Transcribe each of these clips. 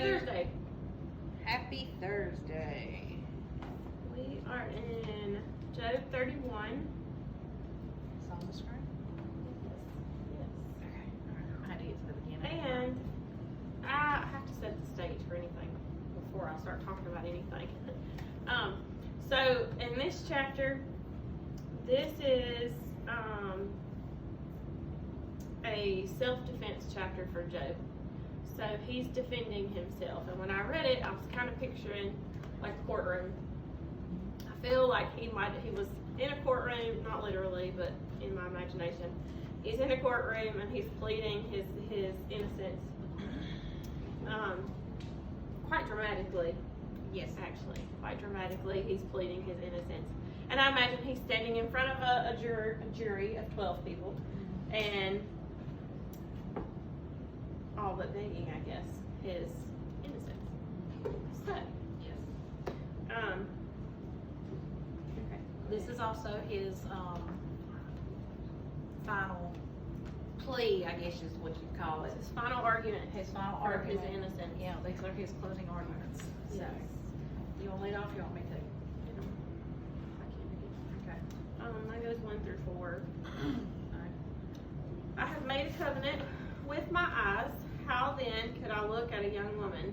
Thursday. Happy Thursday. We are in Job 31. It's on the screen. Yes. Okay. Alright. I had to get to the beginning. And I have to set the stage for anything before I start talking about anything. So in this chapter, this is a self-defense chapter for Job. So he's defending himself, and when I read it, I was kind of picturing like a courtroom. I feel like he was in a courtroom, not literally, but in my imagination. He's in a courtroom and he's pleading his innocence. Quite dramatically. Yes. Actually, quite dramatically, he's pleading his innocence. And I imagine he's standing in front of a jury of 12 people, and all but begging, I guess, his innocence. So, Yes. Okay. This is also his final plea, I guess is what you call it. His final argument. His final for argument. his innocence. Yeah, these are his closing arguments. So, Yes. you want to lead off? You want me to? Okay. That goes 1 through 4. I have made a covenant with my eyes. How then could I look at a young woman?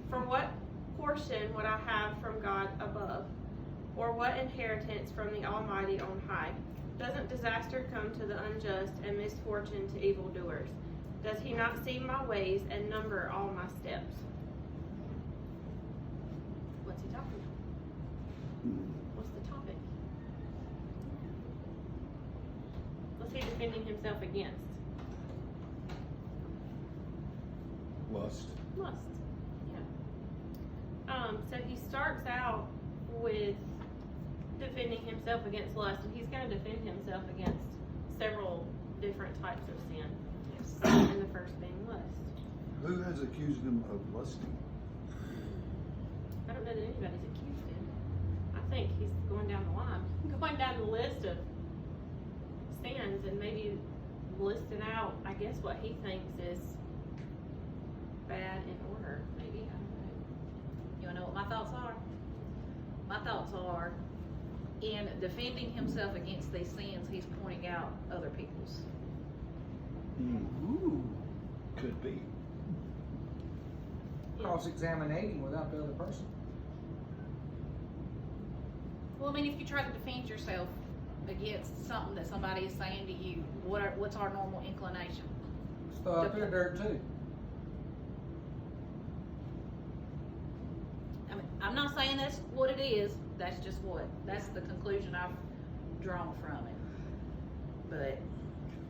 For what portion would I have from God above? Or what inheritance from the Almighty on high? Doesn't disaster come to the unjust and misfortune to evildoers? Does he not see my ways and number all my steps? What's he talking about? What's the topic? What's he defending himself against? Lust. Lust. Yeah. So he starts out with defending himself against lust, and he's going to defend himself against several different types of sin. Yes. And the first being lust. Who has accused him of lusting? I don't know that anybody's accused him. I think he's going down the line, going down the list of sins, and maybe listing out, I guess, what he thinks is bad in order. Maybe, I don't know. You want to know what my thoughts are? My thoughts are, in defending himself against these sins, he's pointing out other people's. Ooh, could be. Cross-examinating without the other person. Well, I mean, if you try to defend yourself against something that somebody is saying to you, what's our normal inclination? Throw up your dirt too. I mean, I'm not saying that's what it is. That's just that's the conclusion I've drawn from it. But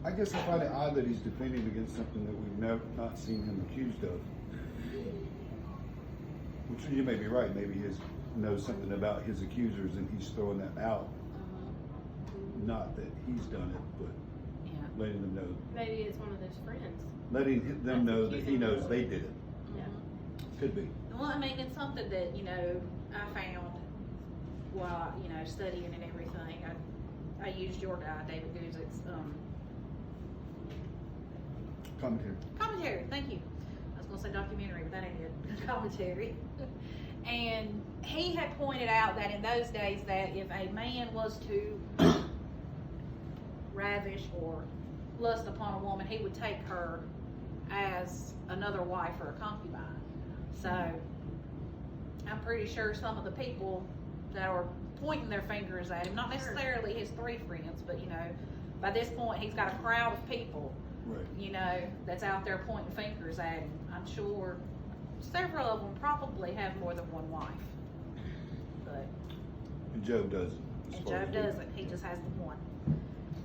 I guess I find it odd that he's defending against something that we've not seen him accused of. Which you may be right. Maybe he knows something about his accusers and he's throwing that out. Not that he's done it, but yeah, letting them know. Maybe it's one of those friends. Letting them know that he knows they did it. Yeah. Could be. well, I mean, it's something that I found while studying and everything. I used your guy, David Guzik's commentary. Thank you. I was going to say documentary, but that ain't it. Commentary. And he had pointed out that in those days that if a man was to ravish or lust upon a woman, he would take her as another wife or a concubine. So I'm pretty sure some of the people that are pointing their fingers at him, not necessarily his 3 friends, but by this point he's got a crowd of people, Right. That's out there pointing fingers at him. I'm sure several of them probably have more than one wife, but And Job doesn't. and Job doesn't. He just has the one.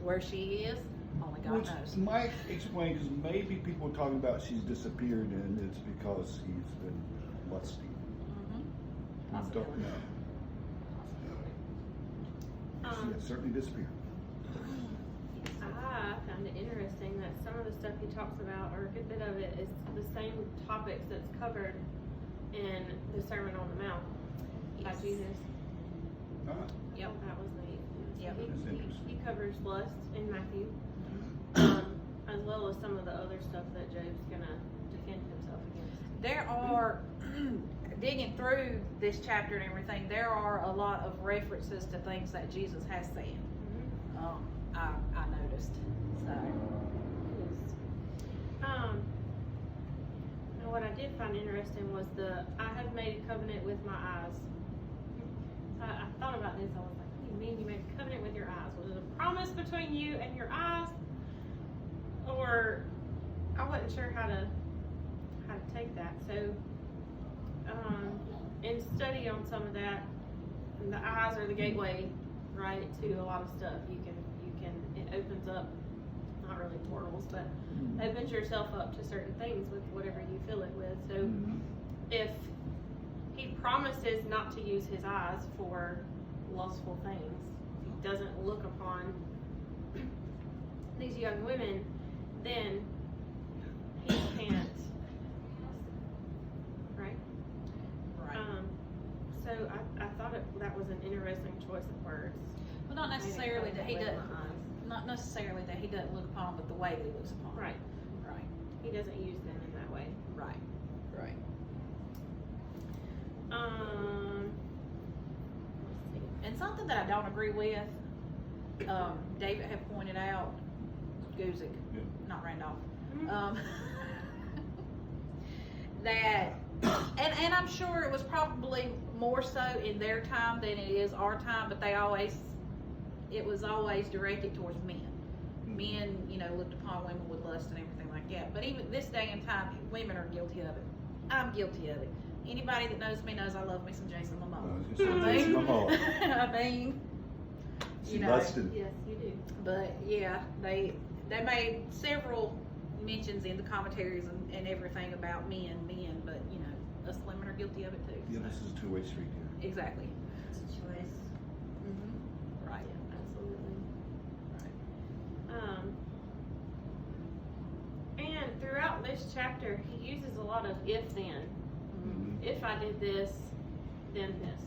Where she is, only God Which knows. might explain, because maybe people are talking about she's disappeared and it's because he's been lusty. Mm-hmm. I don't know. She has certainly disappeared. I found it interesting that some of the stuff he talks about, or a good bit of it, is the same topics that's covered in the Sermon on the Mount by Yes. Jesus. Ah, Yep. That was neat. Yep. He, That's he, interesting. he covers lust in Matthew, as well as some of the other stuff that Job's gonna defend defend himself against. There are, digging through this chapter and everything, there are a lot of references to things that Jesus has said. I noticed. So, And what I did find interesting was I have made a covenant with my eyes. I thought about this. I was like, what do you mean you made a covenant with your eyes? Was it a promise between you and your eyes? Or I wasn't sure how to take that. So in study on some of that, the eyes are the gateway, right, to a lot of stuff. It opens up, not really portals, but opens yourself up to certain things with whatever you fill it with. So if he promises not to use his eyes for lustful things, he doesn't look upon these young women, then he can't, right? right. So I thought that was an interesting choice of words. Well, not necessarily that he With doesn't, my eyes. not necessarily that he doesn't look upon, but the way that he looks upon. Right. Right. He doesn't use them in that way. Right. Right. Let's see. And something that I don't agree with, David had pointed out, Guzik, Yeah. not Randolph, Mhm. that, and I'm sure it was probably more so in their time than it is our time, but it was always directed towards men. Men, looked upon women with lust and everything like that. But even this day and time, women are guilty of it. I'm guilty of it. Anybody that knows me knows I love me some Jason Momoa. I was gonna say, Jason Momoa. I mean, She busted. Yes, you do. but yeah, they made several mentions in the commentaries and everything about men, but us women are guilty of it too. Yeah, so. this is a two-way street here. Exactly. It's a choice. Mm-hmm. Right. Yeah, absolutely. Right. And throughout this chapter, he uses a lot of if then. Mhm. If I did this, then this.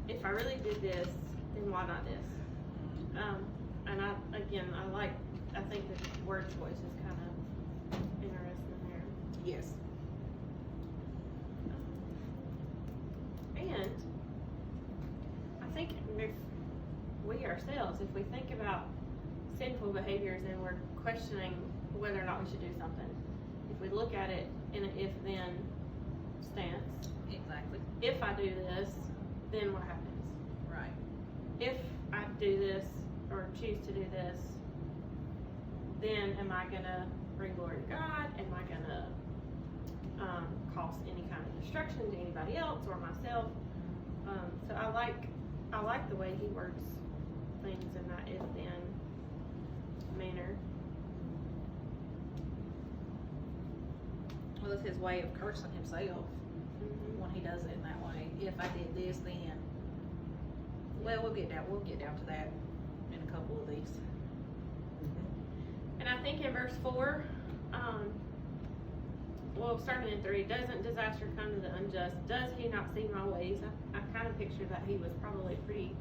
If I really did this, then why not this? And I think the word choice is kind of interesting there. Yes. And I think if we ourselves, if we think about sinful behaviors and we're questioning whether or not we should do something, if we look at it in an if-then stance, Exactly. if I do this, then what happens? Right. If I do this or choose to do this, then am I gonna bring glory to God? Am I gonna cause any kind of destruction to anybody else or myself? So I like the way he words things in that if-then manner. Well, it's his way of cursing himself when he does it in that way. If I did this, then. Well, we'll get down to that in a couple of these. And I think in verse 4, starting in 3, doesn't disaster come to the unjust? Does he not see my ways? I kind of picture that he was probably pretty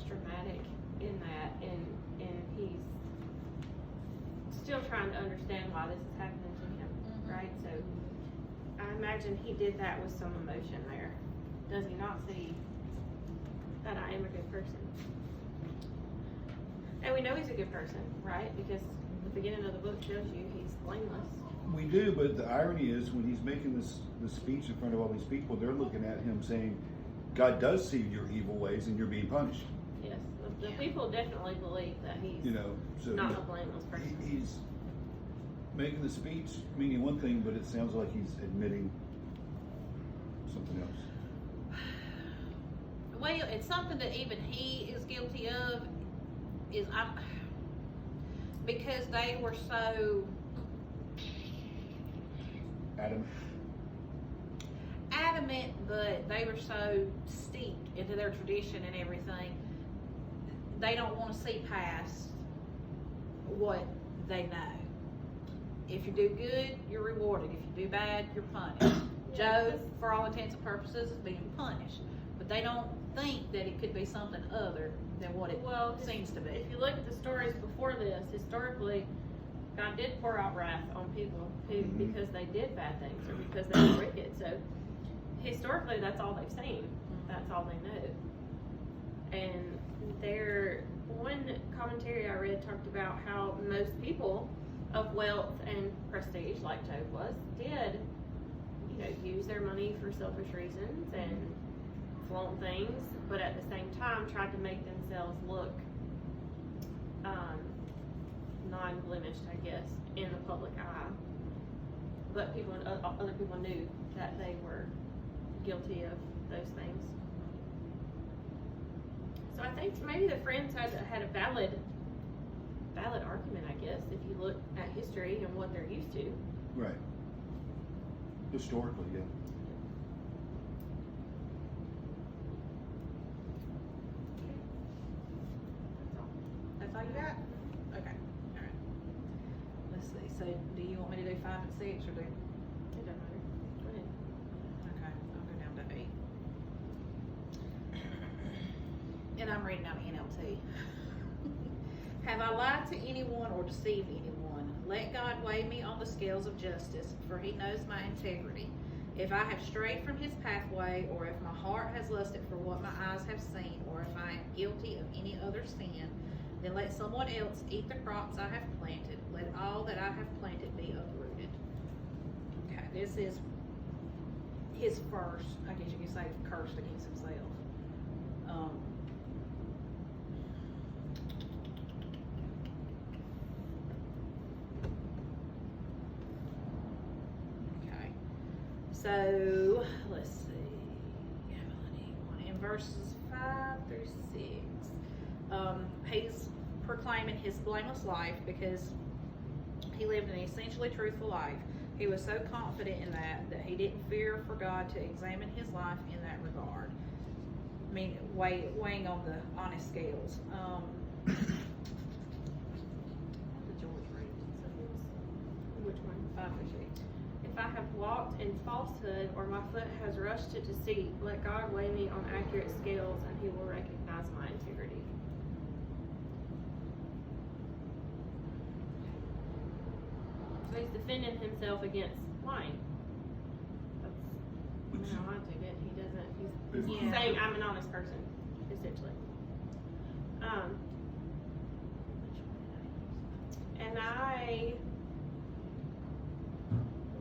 dramatic in that, and he's still trying to understand why this is happening to him, right? So I imagine he did that with some emotion there. Does he not see that I am a good person? And we know he's a good person, right? Because the beginning of the book shows you he's blameless. We do, but the irony is when he's making this speech in front of all these people, they're looking at him saying, God does see your evil ways and you're being punished. Yes, the people definitely believe that he's So not a blameless person. he's making the speech meaning one thing, but it sounds like he's admitting something else. Well, it's something that even he is guilty of. Because they were so adamant, but they were so steeped into their tradition and everything, they don't want to see past what they know. If you do good, you're rewarded. If you do bad, you're punished. Job, for all intents and purposes, is being punished. But they don't think that it could be something other than what it seems to be. If you look at the stories before this, historically, God did pour out wrath on people who, Mhm. because they did bad things or because they were wicked. So historically, that's all they've seen. That's all they know. And one commentary I read talked about how most people of wealth and prestige, like Job was, did, use their money for selfish reasons and flaunt things, but at the same time tried to make themselves look non-blemished, I guess, in the public eye. But other people knew that they were guilty of those things. So I think maybe the friends had a valid argument, I guess, if you look at history and what they're used to. Right. Historically, yeah. That's all you got? Okay, alright. Let's see, so do you want me to do 5 and 6 or do? It doesn't matter. Go ahead. Okay, I'll go down to 8. And I'm reading out NLT. Have I lied to anyone or deceived anyone? Let God weigh me on the scales of justice, for he knows my integrity. If I have strayed from his pathway, or if my heart has lusted for what my eyes have seen, or if I am guilty of any other sin, then let someone else eat the crops I have planted. Let all that I have planted be uprooted. Okay, this is his first, I guess you could say, cursed against himself. Okay, so let's see. In verses 5 through 6, he's proclaiming his blameless life because he lived an essentially truthful life. He was so confident in that he didn't fear for God to examine his life in that regard. I mean, weighing on the honest scales. What did George read? Which one? 5 through 6. If I have walked in falsehood or my foot has rushed to deceit, let God weigh me on accurate scales and he will recognize my integrity. So he's defending himself against lying. That's how I take it. He's Yeah. saying I'm an honest person, essentially. And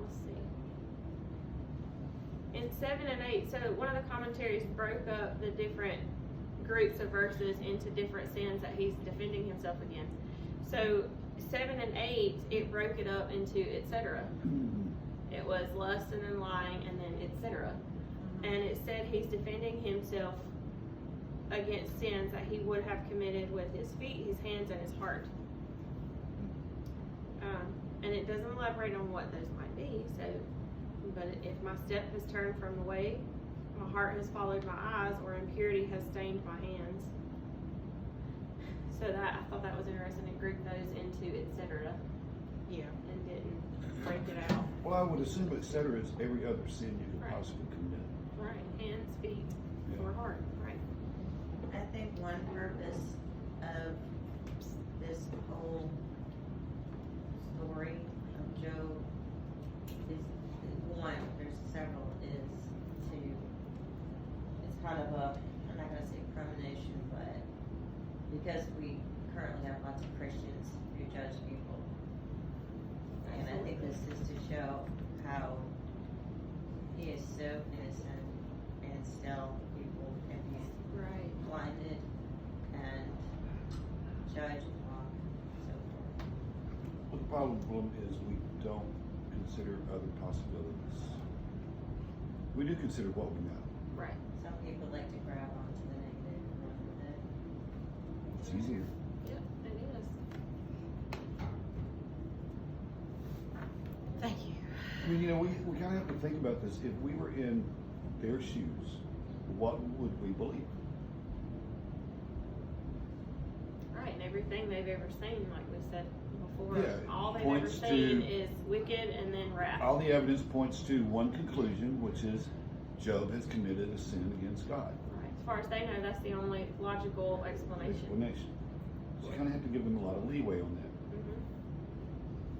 let's see. In 7 and 8, so one of the commentaries broke up the different groups of verses into different sins that he's defending himself against. So 7 and 8, it broke it up into etc. It was lust and then lying and then etc. And it said he's defending himself against sins that he would have committed with his feet, his hands, and his heart. And it doesn't elaborate on what those might be. So, but if my step has turned from the way, my heart has followed my eyes, or impurity has stained my hands. So that I thought that was interesting and grouped those into etc. Yeah. And didn't break it out. Well, I would assume etc. is every other sin you could Right. possibly commit. Right. Hands, feet, Yeah. or heart. Right. I think one purpose of this whole story of Job is, one, there's several, is to, it's kind of a, I'm not gonna say premonition, but because we currently have lots of Christians who judge people. And I think this is to show how he is so innocent and still people can be Right. blinded and judge and mock and so forth. Well, the problem is we don't consider other possibilities. We do consider what we know. Right. Some people like to grab onto the negative and run with it. It's easier. Yep, it is. Thank you. I mean, we kind of have to think about this. If we were in their shoes, what would we believe? Right, and everything they've ever seen, like we said before, Yeah, all they've ever points seen to- is wicked and then wrath. All the evidence points to one conclusion, which is Job has committed a sin against God. Right. As far as they know, that's the only logical explanation. Explanation. So you kind of have to give them a lot of leeway on that.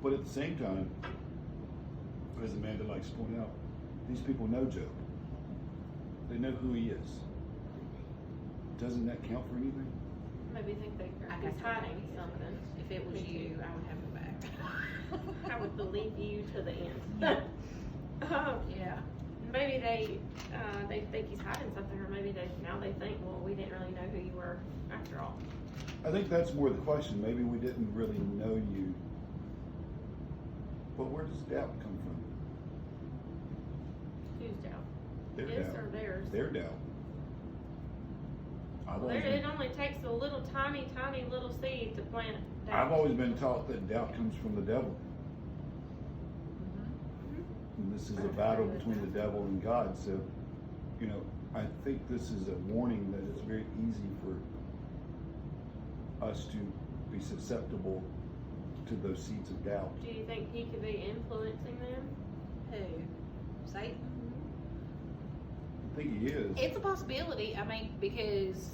But at the same time, as Amanda likes to point out, these people know Job. They know who he is. Doesn't that count for anything? Maybe think I he's got hiding something. If it was you, I would have it back. I would believe you to the end. Yeah. Maybe they think he's hiding something, or maybe now they think, well, we didn't really know who you were after all. I think that's more the question. Maybe we didn't really know you. But where does doubt come from? Whose doubt? Their His doubt. or theirs? Their doubt. Well, it only takes a little tiny little seed to plant doubt. I've always been taught that doubt comes from the devil. And this is a battle between the devil and God. So, you know, I think this is a warning that it's very easy for us to be susceptible to those seeds of doubt. Do you think he could be influencing them? Who? Satan? I think he is. It's a possibility. I mean, because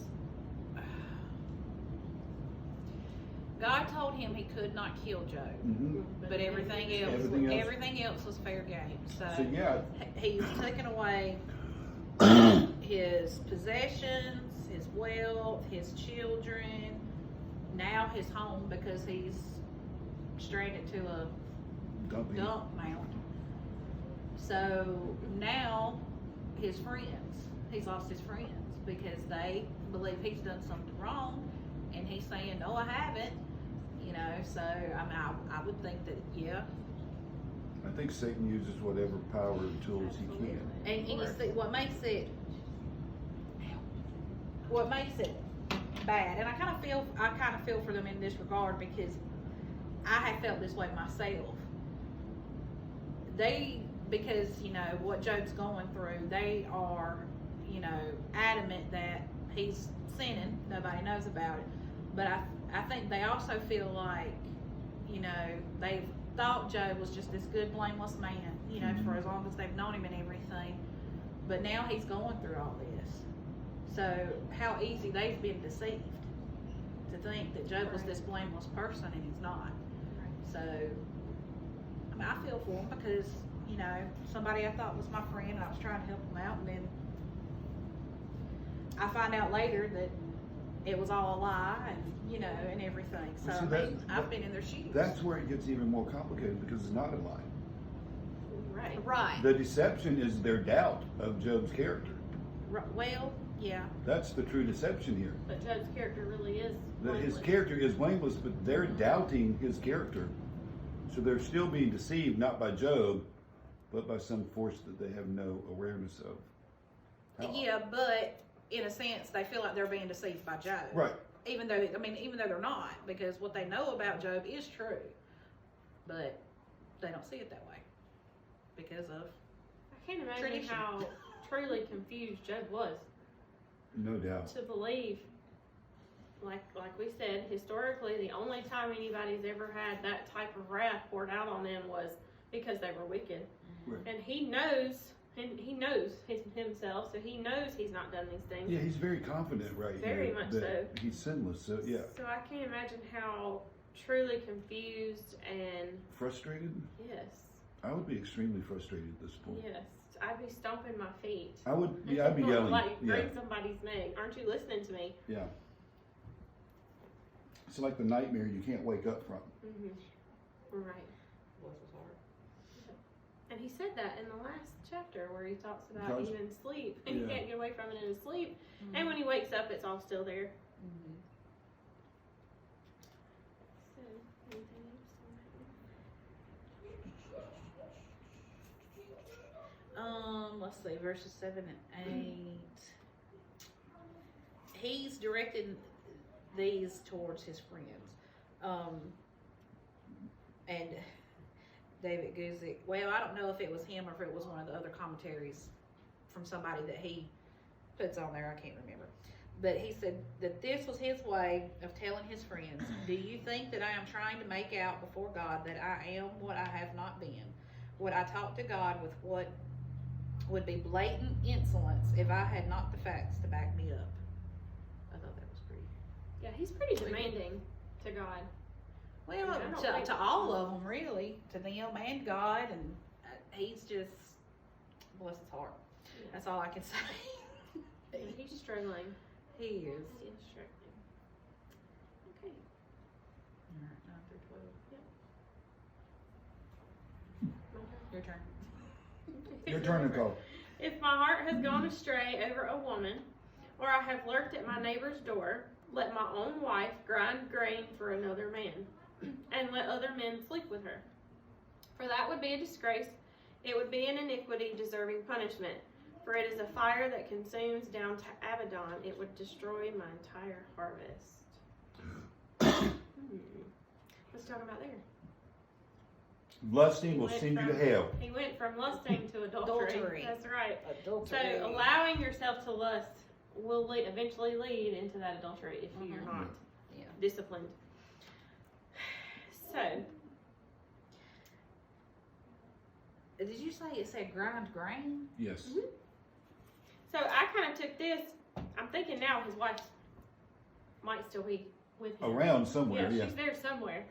God told him he could not kill Job, Mhm. but everything else was fair game. So yeah, He's taken away his possessions, his wealth, his children, now his home because he's stranded to a dump. dump mound. So now his friends, he's lost his friends because they believe he's done something wrong, and he's saying, "No, I haven't." You know, so I mean, I would think that I think Satan uses whatever power and tools he can. and you see what makes it bad, and I kind of feel for them in this regard because I have felt this way myself. Because you know what Job's going through, they are, you know, adamant that he's sinning. Nobody knows about it, but I think they also feel like, you know, they've thought Job was just this good, blameless man, you know, for as long as they've known him and everything. But now he's going through all this. So how easy they've been deceived to think that Job was this blameless person, and he's not. So, I mean, I feel for him because, you know, somebody I thought was my friend, and I was trying to help him out, and then I find out later that it was all a lie, and, you know, and everything. So, Well, see, I mean, I've been in their shoes. That's where it gets even more complicated because it's not a lie. Right. right. The deception is their doubt of Job's character. Well, yeah. That's the true deception here. But Job's character really is That his blameless. character is blameless, but they're doubting his character. So they're still being deceived, not by Job, but by some force that they have no awareness of. How- Yeah, but in a sense, they feel like they're being deceived by Job. Right. Even though they're not, because what they know about Job is true, but they don't see it that way because of I can't imagine tradition. how truly confused Job was No doubt. to believe. Like we said, historically, the only time anybody's ever had that type of wrath poured out on them was because they were wicked. Right. And he knows himself, so he knows he's not done these things. Yeah, he's very confident right Very here much that he's sinless. So yeah, So I can't imagine how truly confused and frustrated. yes, I would be extremely frustrated at this point. yes, I'd be stomping my feet. I would. Yeah, I'd be yelling. Like Yeah, bring somebody's name. Aren't you listening to me? yeah. It's like the nightmare you can't wake up from. Mm-hmm. Right. And he said that in the last chapter where he talks about Because- even sleep, and you yeah. can't get away from it in his sleep. And when he wakes up, it's all still there. So, anything else on that? let's see, verses 7 and 8. He's directed these towards his friends. And David Guzik, well, I don't know if it was him or if it was one of the other commentaries from somebody that he puts on there, I can't remember. But he said that this was his way of telling his friends, do you think that I am trying to make out before God that I am what I have not been? Would I talk to God with what would be blatant insolence if I had not the facts to back me up? I thought that was pretty. Yeah, he's pretty demanding to God. Well, I don't think- to all of them, really, to them and God, and he's just, bless his heart. Yeah. That's all I can say. He's struggling. He is. He is struggling. Okay. Alright, 9 through 12. My turn. Your turn. Your turn, Nicole. If my heart has gone astray over a woman, or I have lurked at my neighbor's door, let my own wife grind grain for another man, and let other men sleep with her. For that would be a disgrace. It would be an iniquity deserving punishment. For it is a fire that consumes down to Abaddon. It would destroy my entire harvest. Let's talk about there. Lusting will Went send you to from- hell. He went from lusting to adultery. Adultery. That's right. Adultery. So allowing yourself to lust will eventually lead into that adultery if you're not Yeah. disciplined. So, Did you say it said grind grain? Yes. so I kind of took this. I'm thinking now his wife might still be with him. Around somewhere, yeah. She's there somewhere.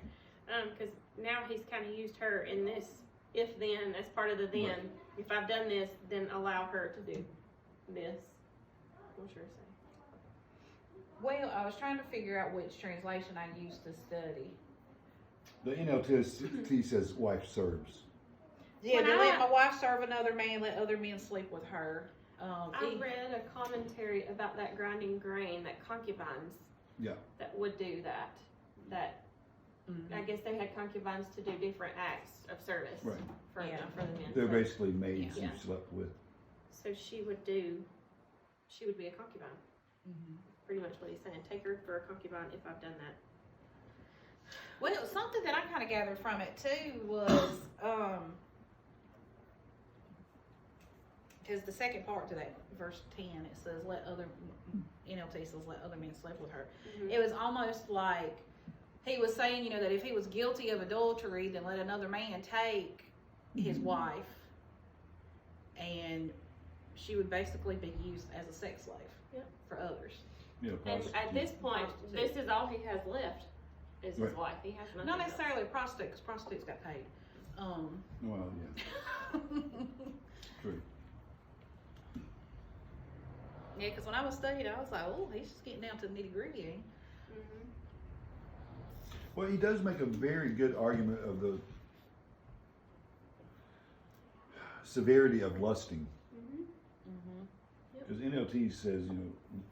Because now he's kind of used her in this if then as part of the then. Right. If I've done this, then allow her to do this. What's yours say? Well, I was trying to figure out which translation I used to study. The NLT says wife serves. Yeah, When to I- let my wife serve another man, let other men sleep with her. I read a commentary about that grinding grain, that concubines Yeah. that would do that. That I guess they had concubines to do different acts of service Right. for, Yeah. for the men. They're So- basically maids Yeah. you slept with. So she would be a concubine. Pretty much what he's saying. Take her for a concubine if I've done that. Well, something that I kind of gathered from it too was, because the second part to that verse 10, it says, NLT says, let other men sleep with her. Mhm. It was almost like he was saying, that if he was guilty of adultery, then let another man take his wife, and she would basically be used as a sex slave Yep. for others. Yeah, And at this point, Prostitute. this is all he has left is his Right. wife. He has nothing Not else. necessarily a prostitute, because prostitutes got paid. Well, yeah, true. Yeah, because when I was studying, I was like, oh, he's just getting down to the nitty gritty, ain't he? Mhm. Well, he does make a very good argument of the severity of lusting. Mhm. Because NLT says,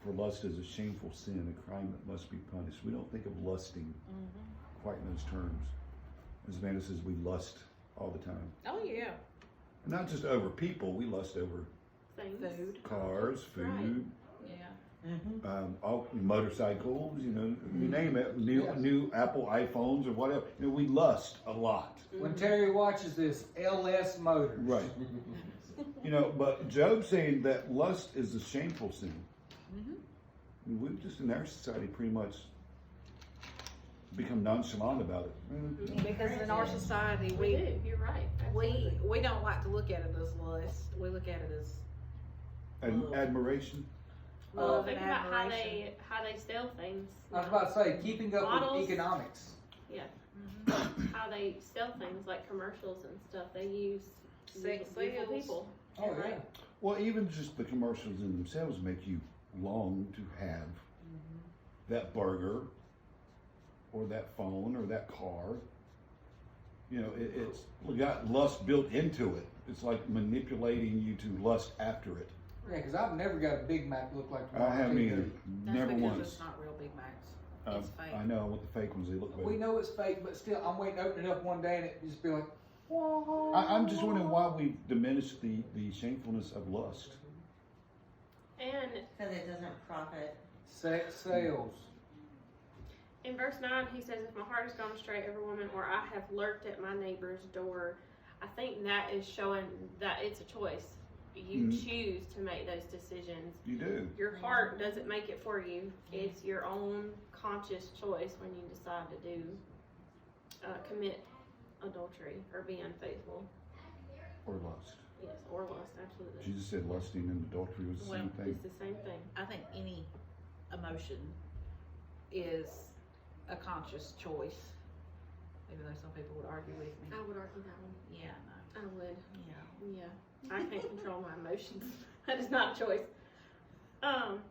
for lust is a shameful sin, a crime that must be punished. We don't think of lusting quite in those terms. As Amanda says, we lust all the time. Oh, yeah. And not just over people, we lust over Things. Food. cars, food, Yeah. all motorcycles, you name it, Yes. new Apple iPhones or whatever. We lust a lot. When Terry watches this, LS Motors. Right. But Job's saying that lust is a shameful sin. We've just in our society pretty much become nonchalant about it. Because in our society, We do. You're right. Absolutely. we don't like to look at it as lust. We look at it as And admiration. love Think and about admiration. how they sell things. I was about to say, keeping up Models. with economics. How they sell things like commercials and stuff. They use Sex beautiful sales. people. Oh, You're yeah. right. Well, even just the commercials in themselves make you long to have that burger or that phone or that car. It's got lust built into it. It's like manipulating you to lust after it. Yeah, because I've never got a Big Mac look like the I one on haven't TV. either. That's Never because once. it's not real Big Macs. It's fake. I know what the fake ones, they look better. We know it's fake, but still, I'm waiting to open it up one day and it just be like, whoa. I'm just wondering why we've diminished the shamefulness of lust. And Because it doesn't profit. Sex sales. in verse 9, he says, if my heart has gone astray over a woman, or I have lurked at my neighbor's door. I think that is showing that it's a choice. You Mhm. choose to make those decisions. You do. Your heart doesn't make it for you. It's your own conscious choice when you decide to commit adultery or be unfaithful. Or lust. Yes, or lust, absolutely. Jesus said lusting and adultery was the same thing. It's the same thing. I think any emotion is a conscious choice. even though some people would argue with me. I would argue that one. Yeah, I would. no, Yeah. I can't control my emotions. That is not a choice.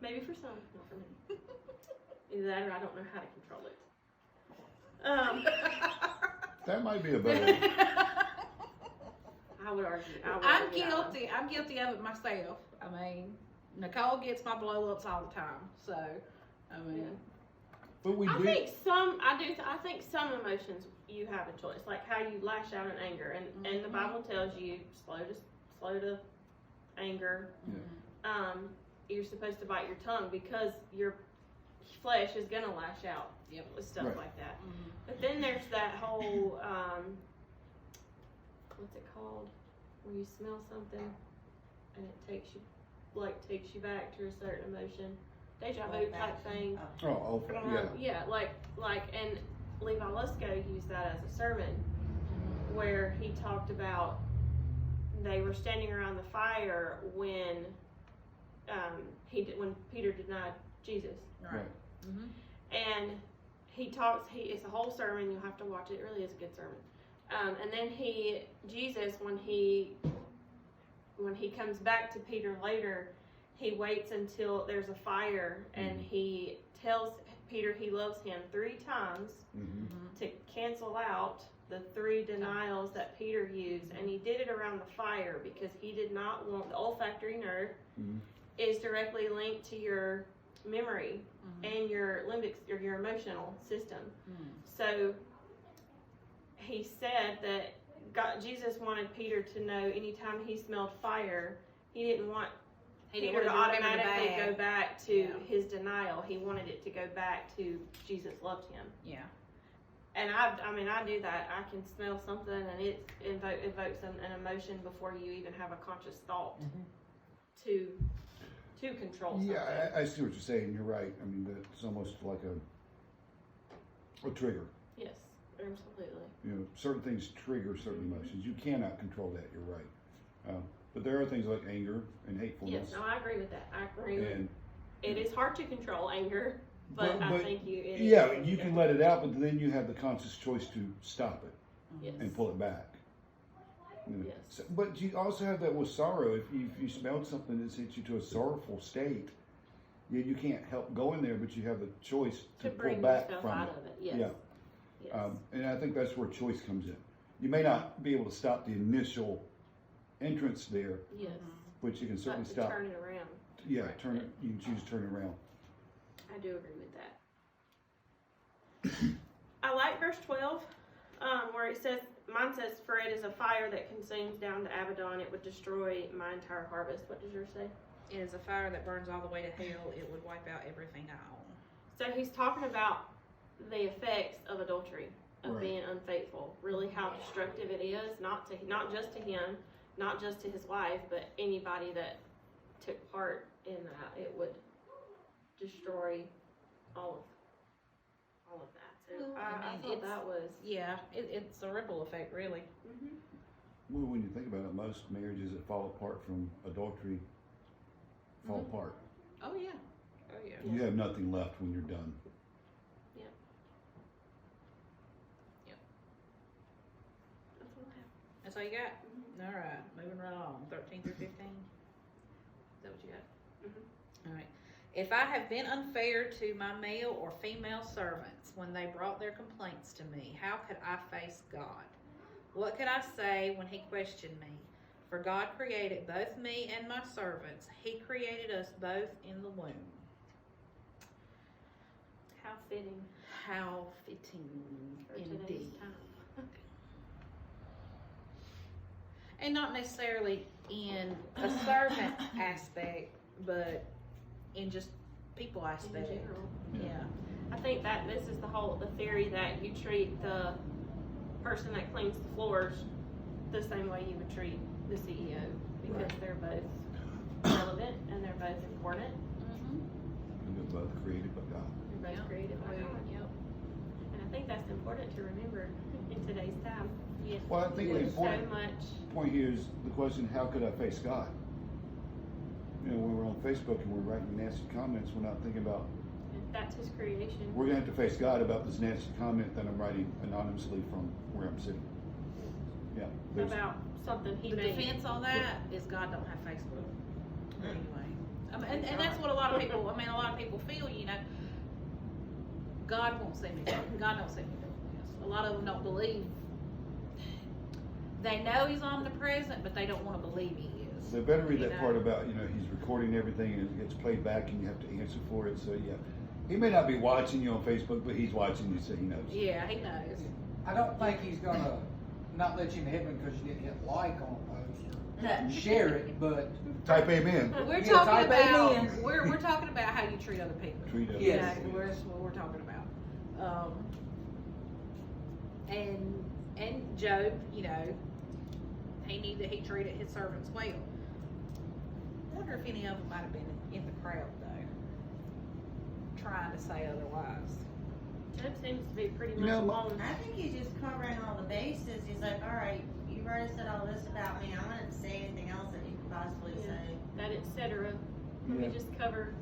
Maybe for some, not for me. Either that or I don't know how to control it. That might be a better. yeah. I would argue. I'm argue that one. guilty. I'm guilty of it myself. I mean, Nicole gets my blow ups all the time. So, I mean, But we I do. think I think some emotions you have a choice, like how you lash out in anger, and the Mhm. Bible tells you slow to anger. You're supposed to bite your tongue because your flesh is gonna lash out. Yep. With stuff Right. like that. mhm. But then there's that whole what's it called? Where you smell something and it takes you back to a certain emotion. Deja vu type thing. Oh, yeah. And Levi Lusko used that as a sermon where he talked about they were standing around the fire when when Peter denied Jesus. Right. Mhm. And it's a whole sermon, you'll have to watch it, it really is a good sermon. And then Jesus, when he comes back to Peter later, he waits until there's a fire and he tells Peter he loves him 3 times Mm-hmm. to cancel out the 3 denials that Peter used. And he did it around the fire because he did not want, the olfactory nerve Mhm. is directly linked to your memory Mhm. and your limbic or your emotional system. Mhm. So he said that Jesus wanted Peter to know anytime he smelled fire, he didn't want He didn't Peter to want to remember the automatically bad. go back to Yeah. his denial. He wanted it to go back to Jesus loved him. Yeah. And I do that. I can smell something and it evokes an emotion before you even have a conscious thought to control something. Yeah, I see what you're saying. You're right. I mean, it's almost like a trigger. Yes, absolutely. You know, certain things trigger certain emotions. You cannot control that. You're right. But there are things like anger and hatefulness. Yes, no, I agree with that. I agree. And It is hard to control anger, but I think it is. yeah, you can let it out, but then you have the conscious choice to stop it Yes. and pull it back. You know, Yes. so- but you also have that with sorrow. If you smelled something that sent you to a sorrowful state, you can't help going there, but you have the choice to pull bring back yourself from out it. of it. Yes. Yeah. Yes. And I think that's where choice comes in. You may not be able to stop the initial entrance there, yes. but you can But certainly to stop. turn it around. Yeah, Right. turn it. You can choose to turn it around. I do agree with that. I like verse 12, where it says, mine says, for it is a fire that consumes down to Abaddon, it would destroy my entire harvest. What does yours say? It is a fire that burns all the way to hell. It would wipe out everything I own. So he's talking about the effects of adultery, of Right. being unfaithful, really how destructive it is, not just to him, not just to his wife, but anybody that took part in that. It would destroy all of that. So Well, I mean, thought that was. Yeah, it's a ripple effect, really. Mm-hmm. Well, when you think about it, most marriages that fall apart from adultery fall Mhm. apart. Oh yeah. Oh yeah. You have nothing left when you're done. That's all I have. That's all you got? All right, moving right on. 13 through 15. Is that what you got? All right. If I have been unfair to my male or female servants when they brought their complaints to me, how could I face God? What could I say when he questioned me? For God created both me and my servants. He created us both in the womb. How fitting How fitting for today's indeed. time. And not necessarily in a servant aspect, but in just people In aspect. general. Yeah. I think that this is the theory that you treat the person that cleans the floors the same way you would treat the CEO because Right. they're both relevant and they're both important. Mm-hmm. And they're both created by God. They're both Yep. created by God. Yep. And I think that's important to remember in today's time. Yes. Well, I think the There's so important much. point here is the question, how could I face God? You know, when we're on Facebook and we're writing nasty comments, we're not thinking about That's his creation. We're gonna have to face God about this nasty comment that I'm writing anonymously from where I'm sitting. Yeah. there's- About something he The made. defense on that is God don't have Facebook. Anyway. And that's what a lot of people, a lot of people feel, God won't see me, God don't see me doing this. A lot of them don't believe. They know he's omnipresent, but they don't wanna believe he is. They better read You that know? part about, he's recording everything and it gets played back and you have to answer for it, so yeah. He may not be watching you on Facebook, but he's watching you, so he knows. Yeah, he knows. I don't think he's gonna not let you in heaven because you didn't hit like on a post or share it, but Type amen. We're Yeah, talking type about, amen. we're talking about how you treat other people. Treat others. Yes. Exactly, that's what we're talking about. And Job, he treated his servants well. I wonder if any of them might have been in the crowd though, trying to say otherwise. Job seems to be pretty You much know, alone. I think he's just covering all the bases. He's like, all right, you've already said all this about me. I'm gonna say anything else that you could possibly Yeah. say. That et cetera. Let Yeah. me just cover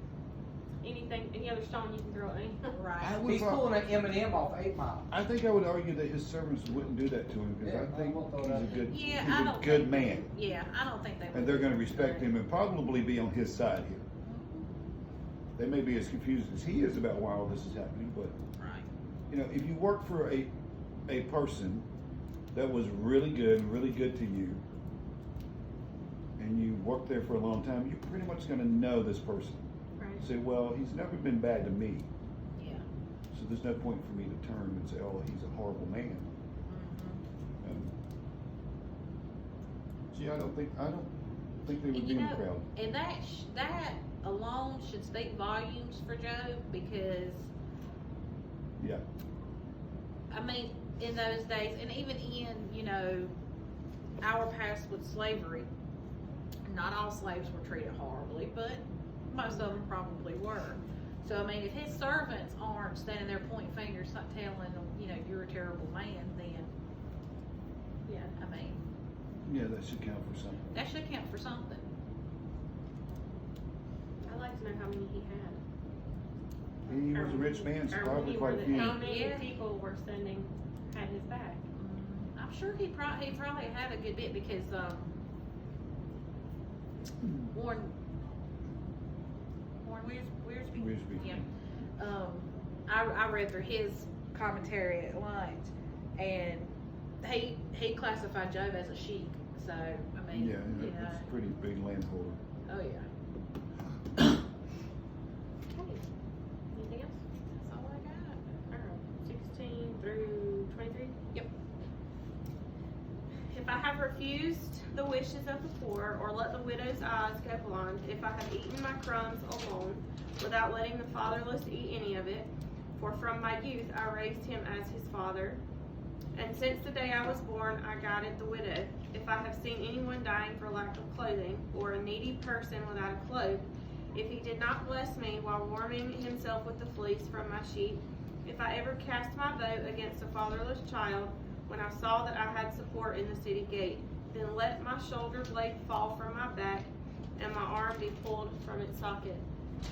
anything, any other stone you can throw at me. Right. would he's prob- pulling an M&M off 8 Mile. I think I would argue that his servants wouldn't do that to him, because Yeah, I think we'll throw he's that. a good, Yeah, he's I a don't good think- man. Yeah, I don't think they would. And they're gonna respect him and probably be on his side here. They may be as confused as he is about why all this is happening, but Right. if you work for a person that was really good to you, and you work there for a long time, you're pretty much gonna know this person. Right. Say, well, he's never been bad to me, Yeah. so there's no point for me to turn and say, oh, he's a horrible man. So yeah, I don't think they would And be in the crowd. and that alone should speak volumes for Job, because Yeah. in those days, and even in, our past with slavery, not all slaves were treated horribly, but most of them probably were. So, if his servants aren't standing there pointing fingers, not telling them, you're a terrible man, then, Yeah. Yeah, that should count for something. that should count for something. I'd like to know how many he had. He was a rich man, so Or probably many quite a were few. How many Yeah. people were had his back? I'm sure he probably had a good bit, because, Warren Wiersbe. Wiersbe. Yeah. I read through his commentary at lunch, and he classified Job as a sheik. So Yeah, that's a pretty big landholder. oh yeah, Okay. Anything else? that's all I got. Alright, 16 through 23? Yep. If I have refused the wishes of the poor, or let the widow's eyes go blind, if I have eaten my crumbs alone, without letting the fatherless eat any of it, for from my youth I raised him as his father, and since the day I was born I guided the widow. If I have seen anyone dying for lack of clothing, or a needy person without a cloak, if he did not bless me while warming himself with the fleece from my sheep, if I ever cast my vote against a fatherless child, when I saw that I had support in the city gate, then let my shoulder blade fall from my back, and my arm be pulled from its socket.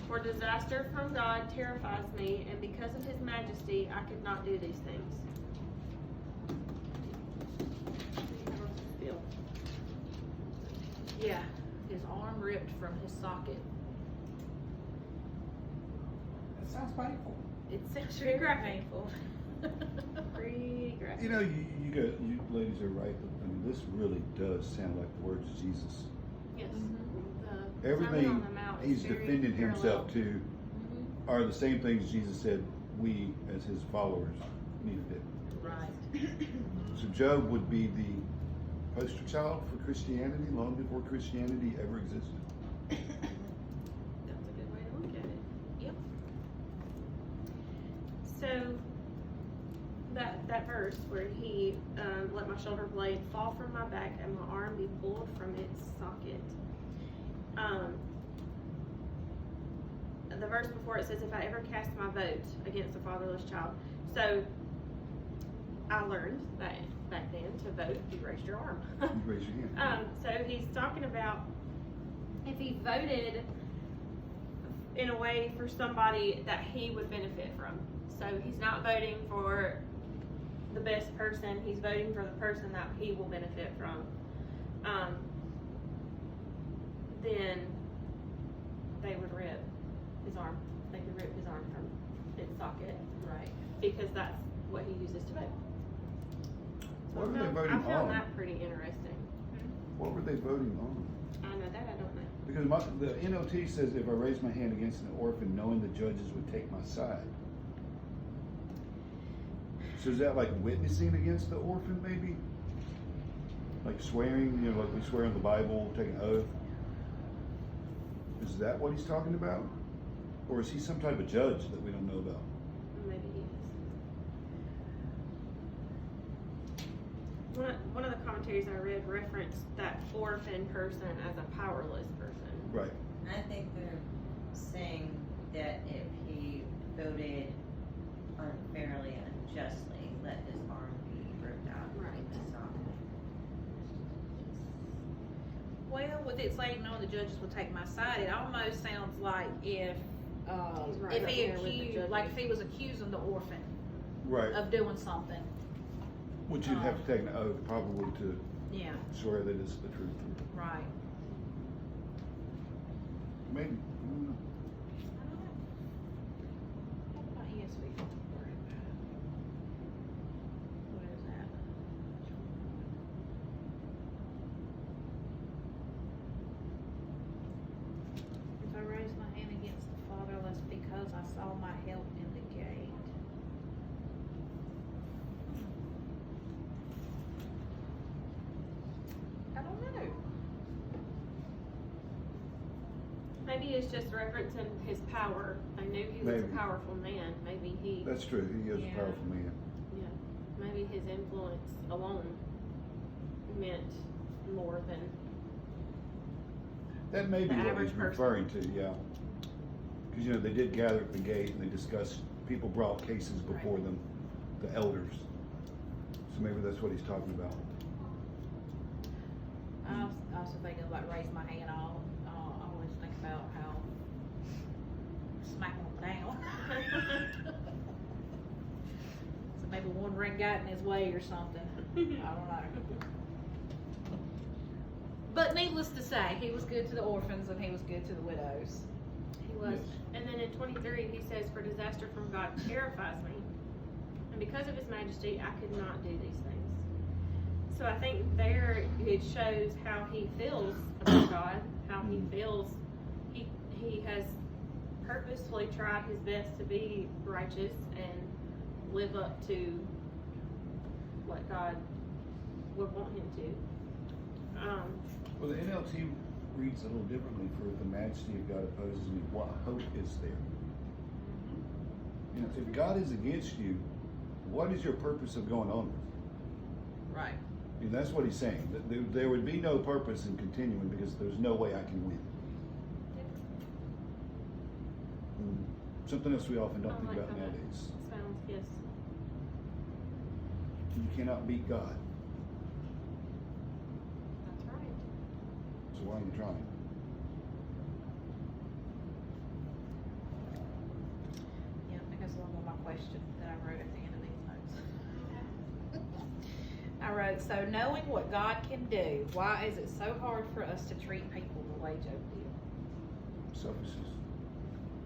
For disaster from God terrifies me, and because of his majesty I could not do these things. Yeah, his arm ripped from his socket. That sounds painful. It sounds Pretty very graphic. painful. Pretty graphic. You ladies are right. This really does sound like the words of Jesus. Yes. Mhm. The Everything Sermon on the Mount is he's very defended himself parallel. to are the same things Jesus said we, as his followers, need to do. Right. So Job would be the poster child for Christianity long before Christianity ever existed. That's a good way to look at it. Yep. So that verse where he let my shoulder blade fall from my back and my arm be pulled from its socket. The verse before it says, "If I ever cast my vote against a fatherless child." So I learned that back then to vote, you raised your arm. You raise your hand. So he's talking about if he voted in a way for somebody that he would benefit from. So he's not voting for the best person, he's voting for the person that he will benefit from. Then they would rip his arm. They could rip his arm from its socket. Right. Because that's what he uses to vote. So What were they I voting found on? that pretty interesting. What were they voting on? I know that, I don't know. Because the NLT says if I raise my hand against an orphan, knowing the judges would take my side. So is that like witnessing against the orphan, maybe? Like swearing, you know, like we swear in the Bible, take an oath? Is that what he's talking about? Or is he some type of judge that we don't know about? Maybe he is. One of the commentaries I read referenced that orphan person as a powerless person. Right. I think they're saying that if he voted unfairly, unjustly, let his arm be ripped out Right. in the socket. Well, with it saying no, the judges will take my side, it almost sounds like if He's right if up he there with the accused, judges. like if he was accusing the orphan Right. of doing something. Which you'd have to take an oath probably to Yeah. swear that it's the truth. Right. Maybe. I don't know. I don't know. What about ESV? What is that? If I raise my hand against the fatherless because I saw my help in the gate. I don't know. Maybe it's just referencing his power. I knew he was Maybe. a powerful man. Maybe he, That's true. He is Yeah. a powerful man. yeah, maybe his influence alone meant more than, That may be The what average he's person. referring to, yeah. Because, you know, they did gather at the gate and they discussed, people brought cases before them, the elders. So maybe that's what he's talking about. I was also thinking about raise my hand. I always think about how smack them down. So maybe one ring got in his way or something. I don't know. But needless to say, he was good to the orphans and he was good to the widows. he was. Yes. And then in 23, he says, "For disaster from God terrifies me, and because of his majesty, I could not do these things." So I think there it shows how he feels about God, how he feels. He has purposefully tried his best to be righteous and live up to what God would want him to. Well, the NLT reads a little differently. For if the majesty of God opposes me, what hope is there? You know, if God is against you, what is your purpose of going on? Right. And that's what he's saying. That there would be no purpose in continuing because there's no way I can win. Something else we often don't I think like about how that nowadays. sounds, yes. You cannot beat God, That's right. so why are you trying? Yeah, because one of my question that I wrote at the end of these notes. I wrote, so knowing what God can do, why is it so hard for us to treat people the way Job did? Selfishness.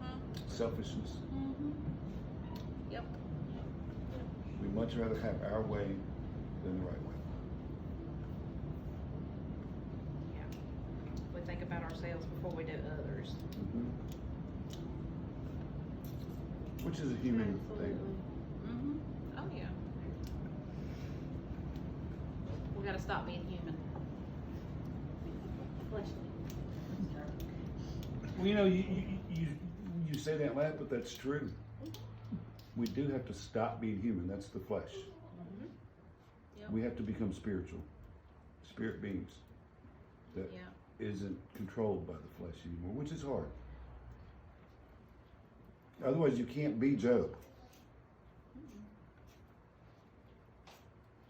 Hmm? Selfishness. Mm-hmm. Yep. We'd much rather have our way than the right way. Yeah. We think about ourselves before we do others. Which is a human Absolutely. thing. Mm-hmm. Oh, yeah. We gotta stop being human. Fleshly. Well, you know, you say that laugh, but that's true. We do have to stop being human. That's the flesh. Yep. We have to become spiritual, spirit beings that Yeah. isn't controlled by the flesh anymore, which is hard. Otherwise, you can't be Job.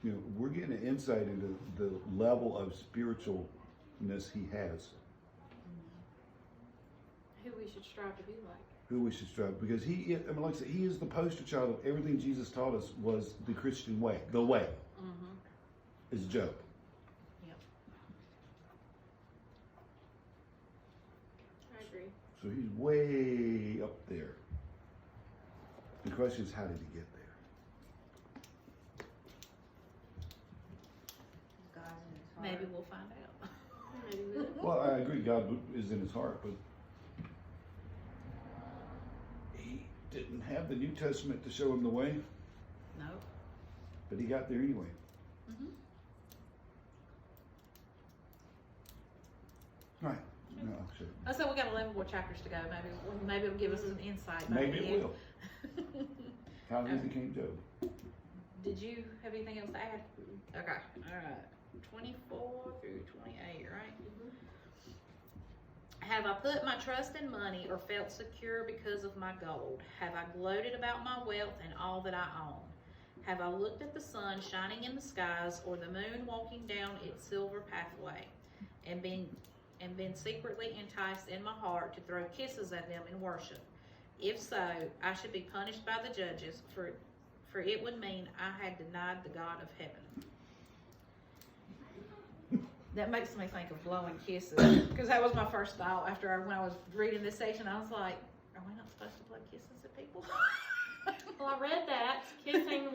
You know, we're getting an insight into the level of spiritualness he has. Who we should strive to be like. Who we should strive, because I mean, like I said, he is the poster child of everything Jesus taught us was the Christian way. The way is Job. I agree. So he's way up there. The question is, how did he get there? God's in his heart. Maybe we'll find out. Maybe we will. Well, I agree, God is in his heart, but he didn't have the New Testament to show him the way, No. but he got there anyway. Right. No, sure. Oh, so we got 11 more chapters to go. Maybe it'll give us an insight. by Maybe the it end. will. How he became Job. Did you have anything else to add? Okay. All right. 24 through 28, right? Have I put my trust in money or felt secure because of my gold? Have I gloated about my wealth and all that I own? Have I looked at the sun shining in the skies or the moon walking down its silver pathway and been secretly enticed in my heart to throw kisses at them in worship? If so, I should be punished by the judges, for it would mean I had denied the God of heaven. That makes me think of blowing kisses, because that was my first thought when I was reading this section. I was like, are we not supposed to blow kisses at people? Well, I read that kissing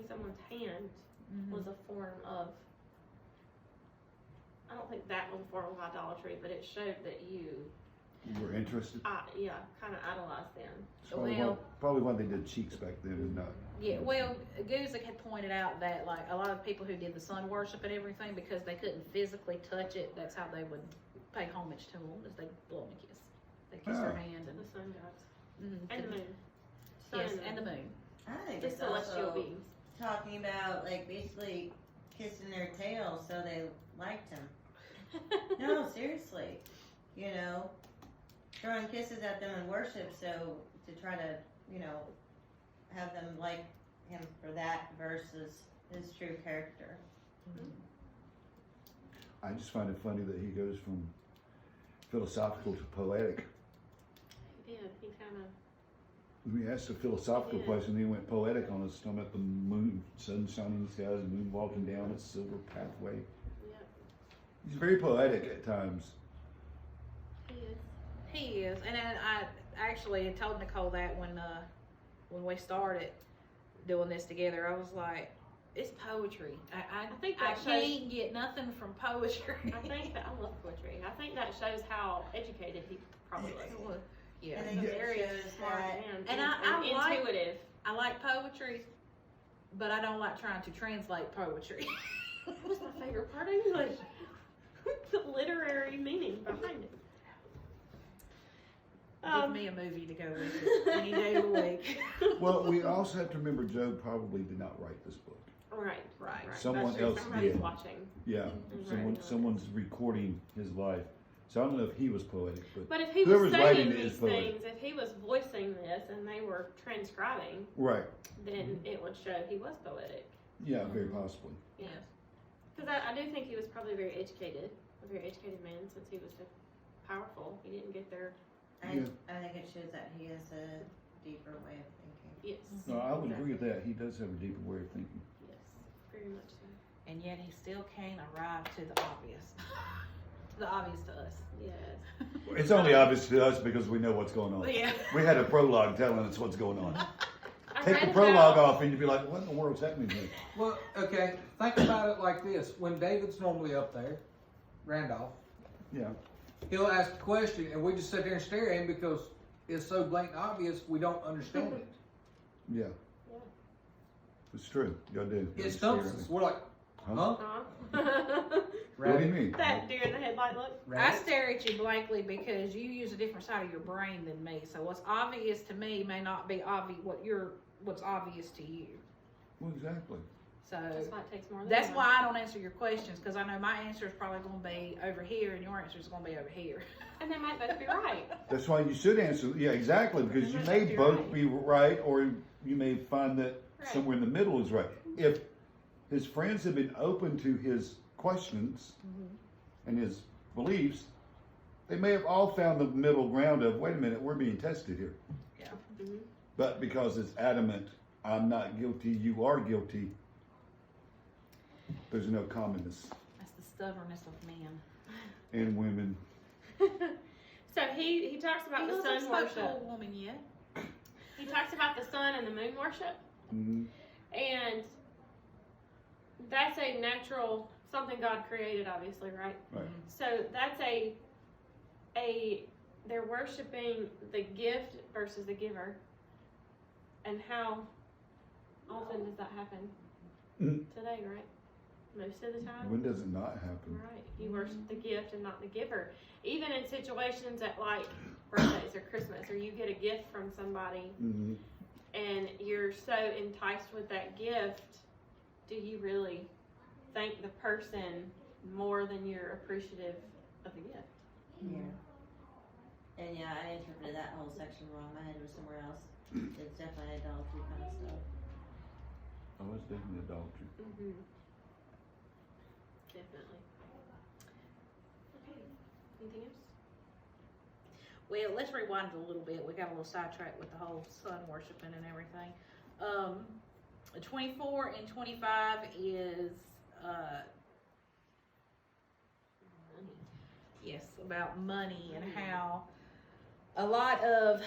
someone's hand was a form of. I don't think that was a form of idolatry, but it showed that you, You were interested? kind of idolized them. It's probably why they did cheeks back then and not. Yeah, well, Guzik had pointed out that like a lot of people who did the sun worship and everything, because they couldn't physically touch it, that's how they would pay homage to them, is they blow them a kiss. They kiss their hand and The sun gods mhm, and the moon. Sun yes, and the moon. I think The it's celestial also beings. talking about like basically kissing their tail so they liked him. No, seriously. You know, throwing kisses at them in worship, so to try to, have them like him for that versus his true character. I just find it funny that he goes from philosophical to poetic. He did. He kind of. We asked a philosophical Yeah. question, and he went poetic on us, talking about the moon, sun shining in the skies, the moon walking down its silver pathway. Yeah. He's very poetic at times. He is. He is, and then I actually had told Nicole that when we started doing this together, I was like, it's poetry. I think I that can't get nothing from poetry. I think that I love poetry. I think that shows how educated he probably was. Yeah. I He's think a it very shows smart that- man And I like- intuitive. I like poetry, but I don't like trying to translate poetry. That was my favorite part of English. The literary meaning behind it. Give me a movie to go with it any day of the week. Well, we also have to remember Job probably did not write this book. Right. Someone That's true. else Somebody's did. watching. Yeah, Right. someone's recording his life. So I don't know if he was poetic, but But if he Whoever's was writing saying it is these poetic. things, if he was voicing this and they were transcribing, right. then it would show he was poetic. Yeah, very possibly. Yeah. Because I do think he was probably a very educated man since he was so powerful. He didn't get there. I Yeah. think it shows that he has a deeper way of thinking. Yes. No, I would agree with that. He does have a deeper way of thinking. Yes. Very much so. And yet he still can't arrive to the obvious. The obvious to us. Yes. It's only obvious to us because we know what's going on. Yeah. We had a prologue telling us what's going on. I Take the read prologue about- off and you'd be like, what in the world's happening here? Well, okay, think about it like this. When David's normally up there, Randolph, Yeah. he'll ask a question and we just sit there and stare at him because it's so blatant obvious we don't understand it. Yeah. Yeah. It's true. You gotta do. It stumps us. We're like, huh? Huh? What do you mean? That deer in the headlight look. I Rabbit? stare at you blankly because you use a different side of your brain than me. So what's obvious to me may not be obvious what's obvious to you. Well, exactly. So That's why it takes more than that's one. why I don't answer your questions, because I know my answer is probably going to be over here and your answer is going to be over here. And they might both be right. That's why you should answer. Yeah, exactly. Because you may both be right, or you may find that Right. somewhere in the middle is right. If his friends have been open to his questions and his beliefs, They may have all found the middle ground of, wait a minute, we're being tested here. Mhm. But because it's adamant, I'm not guilty, you are guilty, there's no commonness. That's the stubbornness of men. And women, So he talks about He the hasn't sun spoke to a worship. woman yet. He talks about the sun and the moon worship, mhm, and that's a natural something God created, obviously, right? right, So that's they're worshiping the gift versus the giver. And how often does that happen? Mm. Today, right? Most of the time. when does it not happen? Right. You worship the gift and not the giver. Even in situations at like birthdays or Christmas, or you get a gift from somebody Mhm. and you're so enticed with that gift, do you really thank the person more than you're appreciative of the gift? Yeah. And yeah, I interpreted that whole section wrong. My head was somewhere else. It's definitely idolatry kind of stuff. Oh, it's definitely adultery. Mm-hmm. Definitely. Okay. Anything else? Well, let's rewind a little bit. We got a little sidetracked with the whole sun worshiping and everything. 24 and 25 is Money. yes, about money and how a lot of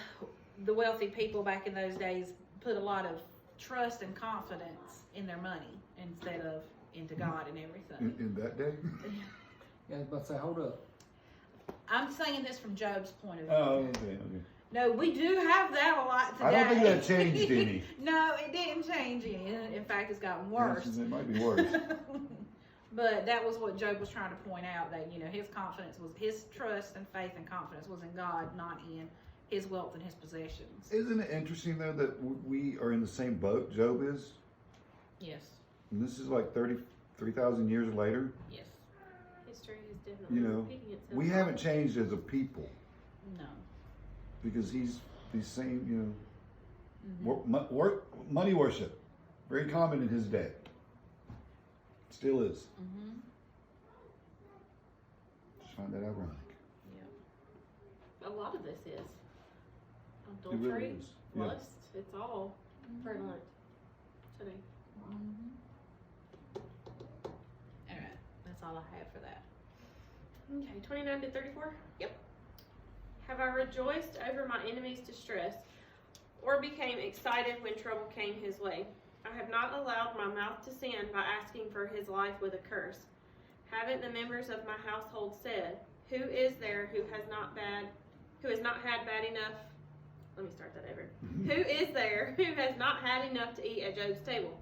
the wealthy people back in those days put a lot of trust and confidence in their money instead of into God and everything. In that day? Yeah, I was about to say, hold up. I'm saying this from Job's point of view. Oh, okay, okay. No, we do have that a lot today. I don't think that changed any. No, it didn't change any. In fact, it's gotten worse. Yes, it might be worse. But that was what Job was trying to point out, that, you know, his confidence was, his trust and faith and confidence was in God, not in his wealth and his possessions. Isn't it interesting though that we are in the same boat Job is? Yes, And this is like 33,000 years later. yes, History is definitely You know, repeating itself. We haven't changed as a people no. because he's saying, you know, Mhm. money worship, very common in his day. Still is. Mhm. Just find that ironic. A lot of this is It adultery, really is. Yeah. lust. It's all prevalent today. Alright, that's all I have for that. Okay, 29 to 34. Yep. Have I rejoiced over my enemy's distress, or became excited when trouble came his way? I have not allowed my mouth to sin by asking for his life with a curse. Haven't the members of my household said, "Who is there who has not had bad enough?" Let me start that over. Who is there who has not had enough to eat at Job's table?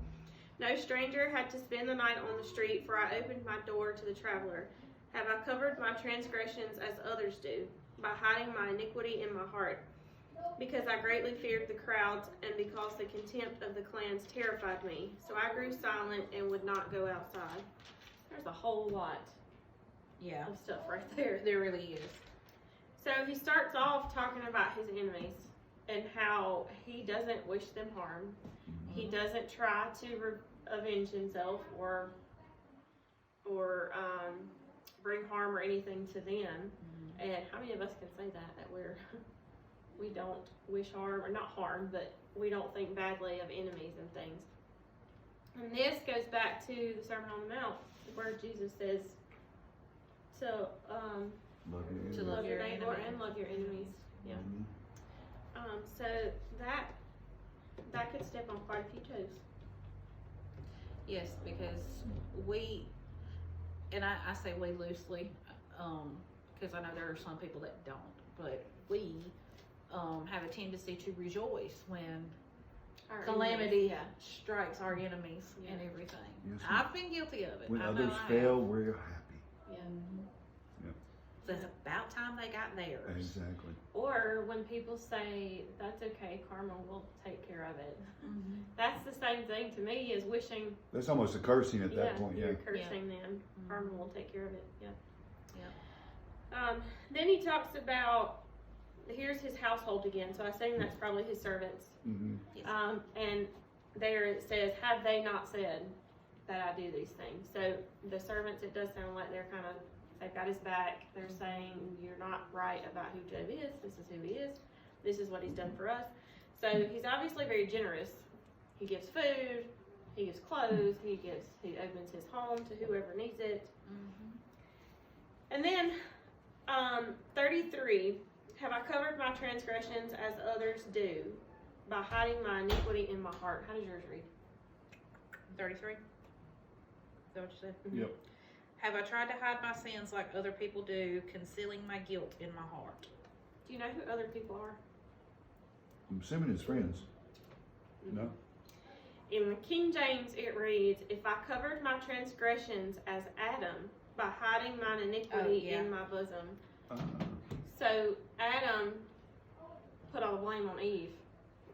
No stranger had to spend the night on the street, for I opened my door to the traveler. Have I covered my transgressions as others do, by hiding my iniquity in my heart? Because I greatly feared the crowds, and because the contempt of the clans terrified me. So I grew silent and would not go outside. There's a whole lot Yeah, of stuff right there. there really is. So he starts off talking about his enemies and how he doesn't wish them harm. He doesn't try to avenge himself or bring harm or anything to them. And how many of us can say that we don't wish harm, or not harm, but we don't think badly of enemies and things. And this goes back to the Sermon on the Mount, where Jesus says to To love your your neighbor enemy. and love your enemies. Yeah. Mhm. So that could step on quite a few toes. Yes, because we, and I say we loosely, because I know there are some people that don't, but we have a tendency to rejoice when Our calamity enemies, yeah. strikes our enemies and Yeah. everything. Yes, I've been guilty of it. When I know others I fail, have. we're happy. Yeah. So it's about time they got theirs. Exactly. Or when people say, "That's okay, karma will take care of it." Mhm. That's the same thing to me as wishing. That's almost a cursing at that point, yeah. You're cursing them. Mhm. Karma will take care of it. Yeah. Yeah. Then he talks about, here's his household again. So I assume that's probably his servants. Mm-hmm. And there it says, "Have they not said that I do these things?" So the servants, it does sound like they're kind of They've got his back. They're saying, you're not right about who Job is. This is who he is. This is what he's done for us. So he's obviously very generous. He gives food. He gives clothes. He opens his home to whoever needs it. And then, 33, have I covered my transgressions as others do by hiding my iniquity in my heart? How does yours read? 33? Is that what you said? Yep. Have I tried to hide my sins like other people do, concealing my guilt in my heart? Do you know who other people are? I'm assuming his friends. No? In the King James, it reads, if I covered my transgressions as Adam by hiding mine iniquity in my bosom. So Adam put all the blame on Eve,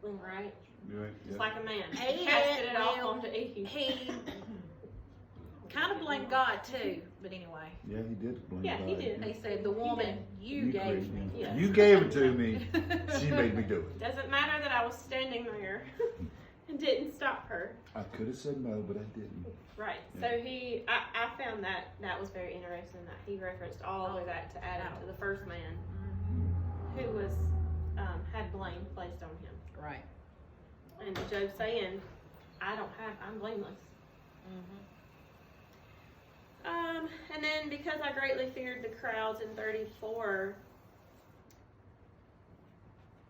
right? Right, Just yeah. like a man. He He casted did, it off well, onto Eve. He kind of blamed God too, but anyway. Yeah, he did blame Yeah, God. he did. He said, the woman you gave created me. him. Yeah. You gave it to me. She made me do it. Doesn't matter that I was standing there and didn't stop her. I could have said no, but I didn't. Right. Yeah. So I found that was very interesting that he referenced all the way back to Adam, to the first man who was had blame placed on him. Right. And Job saying, I'm blameless. And then because I greatly feared the crowds in 34,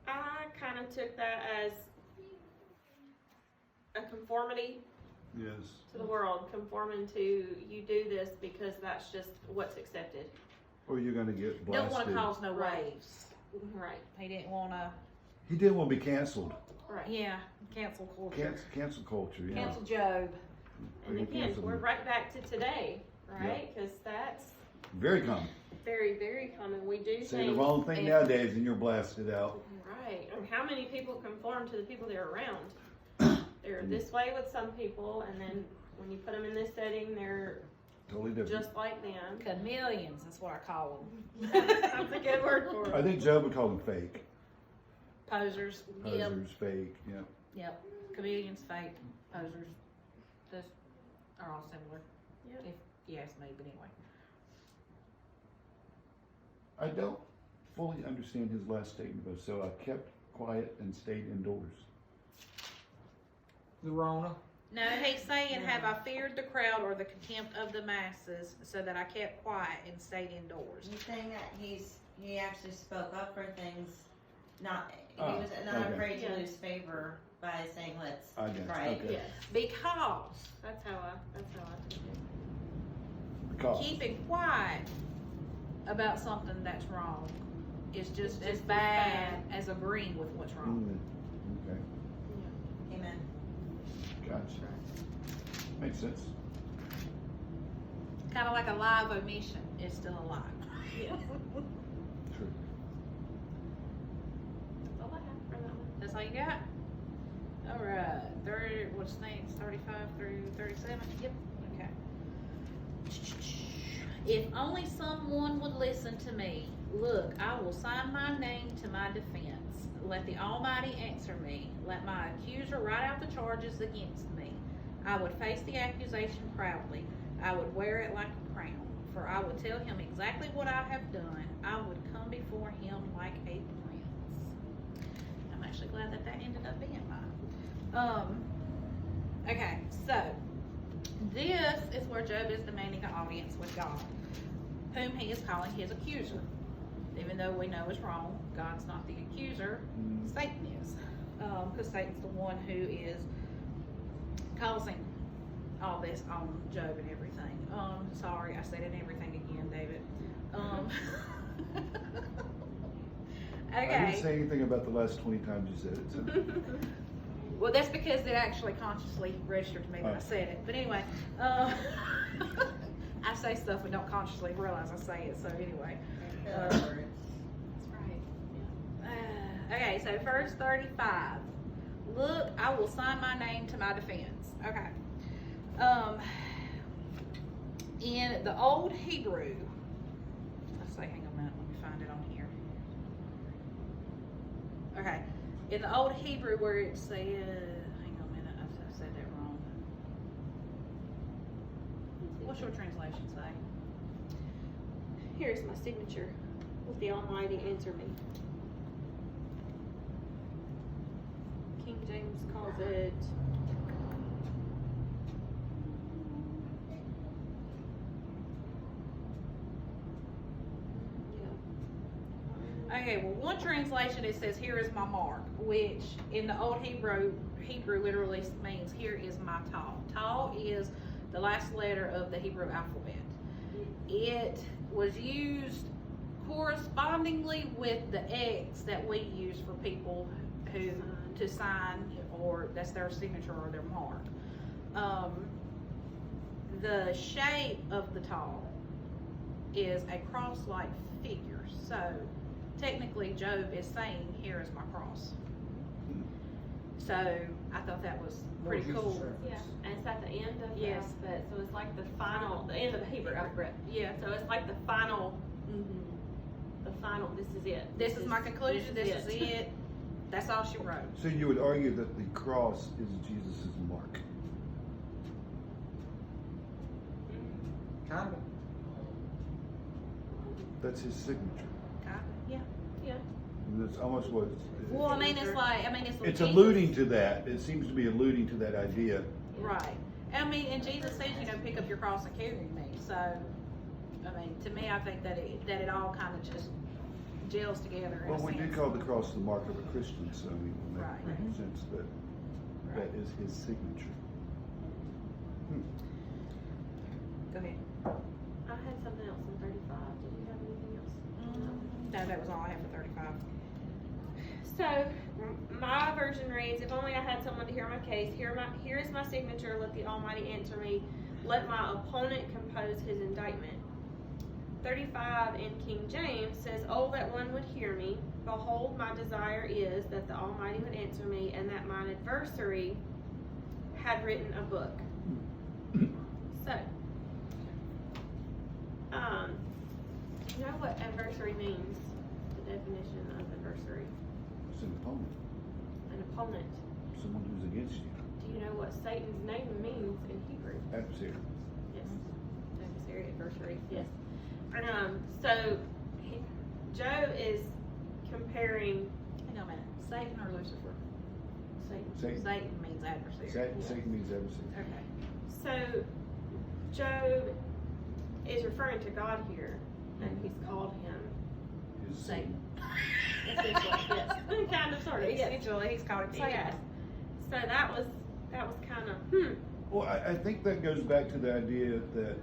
I kind of took that as a conformity Yes. to the world, conforming to you do this because that's just what's accepted. Or you're going to get Don't want blasted. to cause no Right. waves. Right. He didn't want to, He didn't want to be canceled. Right. yeah, cancel culture. Cancel culture, yeah. Cancel Job. And again, we're right back to today, right? Because that's Very common. very, very common. We do Say the things. wrong thing and- nowadays and you're blasted out. Right. And how many people conform to the people they're around? They're this way with some people, and then when you put them in this setting, they're Totally different. just like them. Chameleons, that's what I call them. That's a good word for I it. think Job would call them fake. Posers. Yep. Posers, fake, yeah. Yep. Chameleons, fake, posers. Those are all similar. Yep. If you ask me, but anyway. I don't fully understand his last statement though, so I kept quiet and stayed indoors. The Rona. No, he's saying, have I feared the crowd or the contempt of the masses, so that I kept quiet and stayed indoors? He's saying that he actually spoke up for things, he Oh, was not okay. afraid to Yeah. lose favor by saying let's, I guess, right? okay. Yes. Because That's how I think it. Because. keeping quiet about something that's wrong is just It's as just bad as as agreeing with what's wrong. Okay, Amen. gotcha. Makes sense. Kind of like a live omission is still a lie. True. That's all I have for that one. That's all you got? Alright, what's next? 35 through 37? Yep, okay. If only someone would listen to me. Look, I will sign my name to my defense. Let the Almighty answer me. Let my accuser write out the charges against me. I would face the accusation proudly. I would wear it like a crown. For I would tell him exactly what I have done. I would come before him like a prince. I'm actually glad that ended up being mine. Okay, so this is where Job is demanding an audience with God, whom he is calling his accuser. Even though we know it's wrong, God's not the accuser, Satan is. Because Satan's the one who is causing all this on Job and everything. Sorry, I said it and everything again, David. I didn't Okay. say anything about the last 20 times you said it, so. Well, that's because it actually consciously registered to me that I said it. But anyway, I say stuff and don't consciously realize I say it. So anyway. That's That's right. Yeah. Okay, so verse 35. Look, I will sign my name to my defense. Okay. In the old Hebrew, let's see, hang on a minute, let me find it on here. Okay. In the old Hebrew where it said, hang on a minute, I said that wrong. What's your translation say? here's my signature. Let the Almighty answer me. King James calls it. Okay, well, one translation it says, "Here is my mark," which in the old Hebrew literally means, "Here is my Taw." Taw is the last letter of the Hebrew alphabet. It was used correspondingly with the X that we use for people who to sign, or that's their signature or their mark. The shape of the Taw is a cross-like figure. So technically, Job is saying, "Here is my cross." So I thought that was pretty Lord Jesus cool. reference. Yeah, and it's at the end of the Yes. alphabet, so it's like the end of the Hebrew alphabet. Yeah. So it's like the final, this is it. This is my conclusion. This is it. That's all she wrote. So you would argue that the cross is Jesus' mark. Kinda. That's his signature. Yeah. Yeah. And that's almost what it's. Well, I mean, it's like, it's. It's alluding to that. It seems to be alluding to that idea. Right. I mean, and Jesus says, pick up your cross and carry me. So, I mean, to me, I think that it all kind of just gels together. In Well, a we sense. did call the cross the mark of a Christian, so I mean, it Right. makes sense that that is his signature. Go ahead. I had something else in 35. Did you have anything else? No, that was all I have for 35. So, my version reads, "If only I had someone to hear my case. Here is my signature. Let the Almighty answer me. Let my opponent compose his indictment." 35 in King James says, "Oh, that one would hear me. Behold, my desire is that the Almighty would answer me, and that mine adversary had written a book." So, do you know what adversary means? The definition of adversary. It's an opponent, An opponent. someone who's against you, Do you know what Satan's name means in Hebrew? adversary. Yes. Adversary, adversary, yes. So, Job is comparing Hang on a minute. Satan or Lucifer? Satan. Satan means adversary. Satan means adversary. Okay. So, Job is referring to God here, and he's called him His Satan. essentially, yes. Kind of, sort of, yes. Essentially, he's called him Satan. Yes. So that was kind of, Well, I think that goes back to the idea that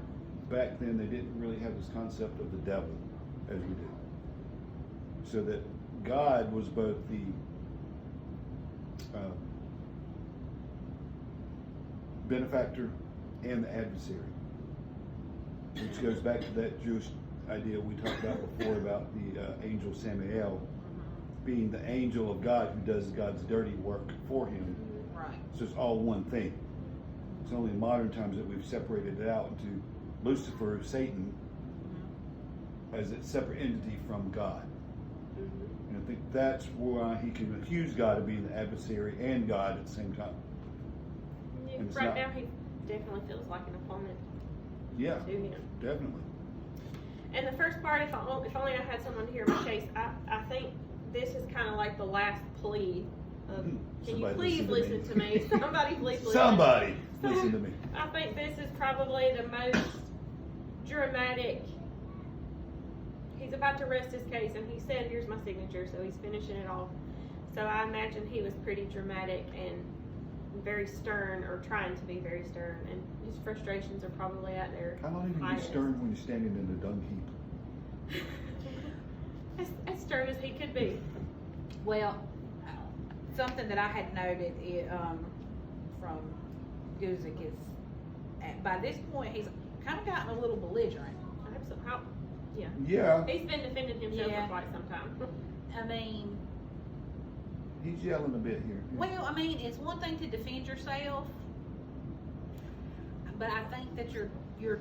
back then they didn't really have this concept of the devil as we do. So that God was both the benefactor and the adversary. Which goes back to that Jewish idea we talked about before about the angel Samael being the angel of God who does God's dirty work for him. Right. So it's all one thing. It's only in modern times that we've separated it out into Lucifer, Satan, as a separate entity from God. And I think that's why he can accuse God of being the adversary and God at the same time. And it's right not- now he definitely feels like an opponent Yeah, to him. definitely. And the first part, if only I had someone to hear my case, I think this is kind of like the last plea of, can you Somebody please listen to me? Somebody please listen. Somebody listen to me. I think this is probably the most dramatic. He's about to rest his case, and he said, "Here's my signature," so he's finishing it off. So I imagine he was pretty dramatic and very stern, or trying to be very stern, and his frustrations are probably at their How long can you be highest. stern when you're standing in the dung heap? as stern as he could be. Well, something that I had noted from Guzik is, by this point, he's kind of gotten a little belligerent. I hope so. Yeah. Yeah, He's been defending himself Yeah. for quite some time. I mean, he's yelling a bit here. well, I mean, it's one thing to defend yourself, but I think that your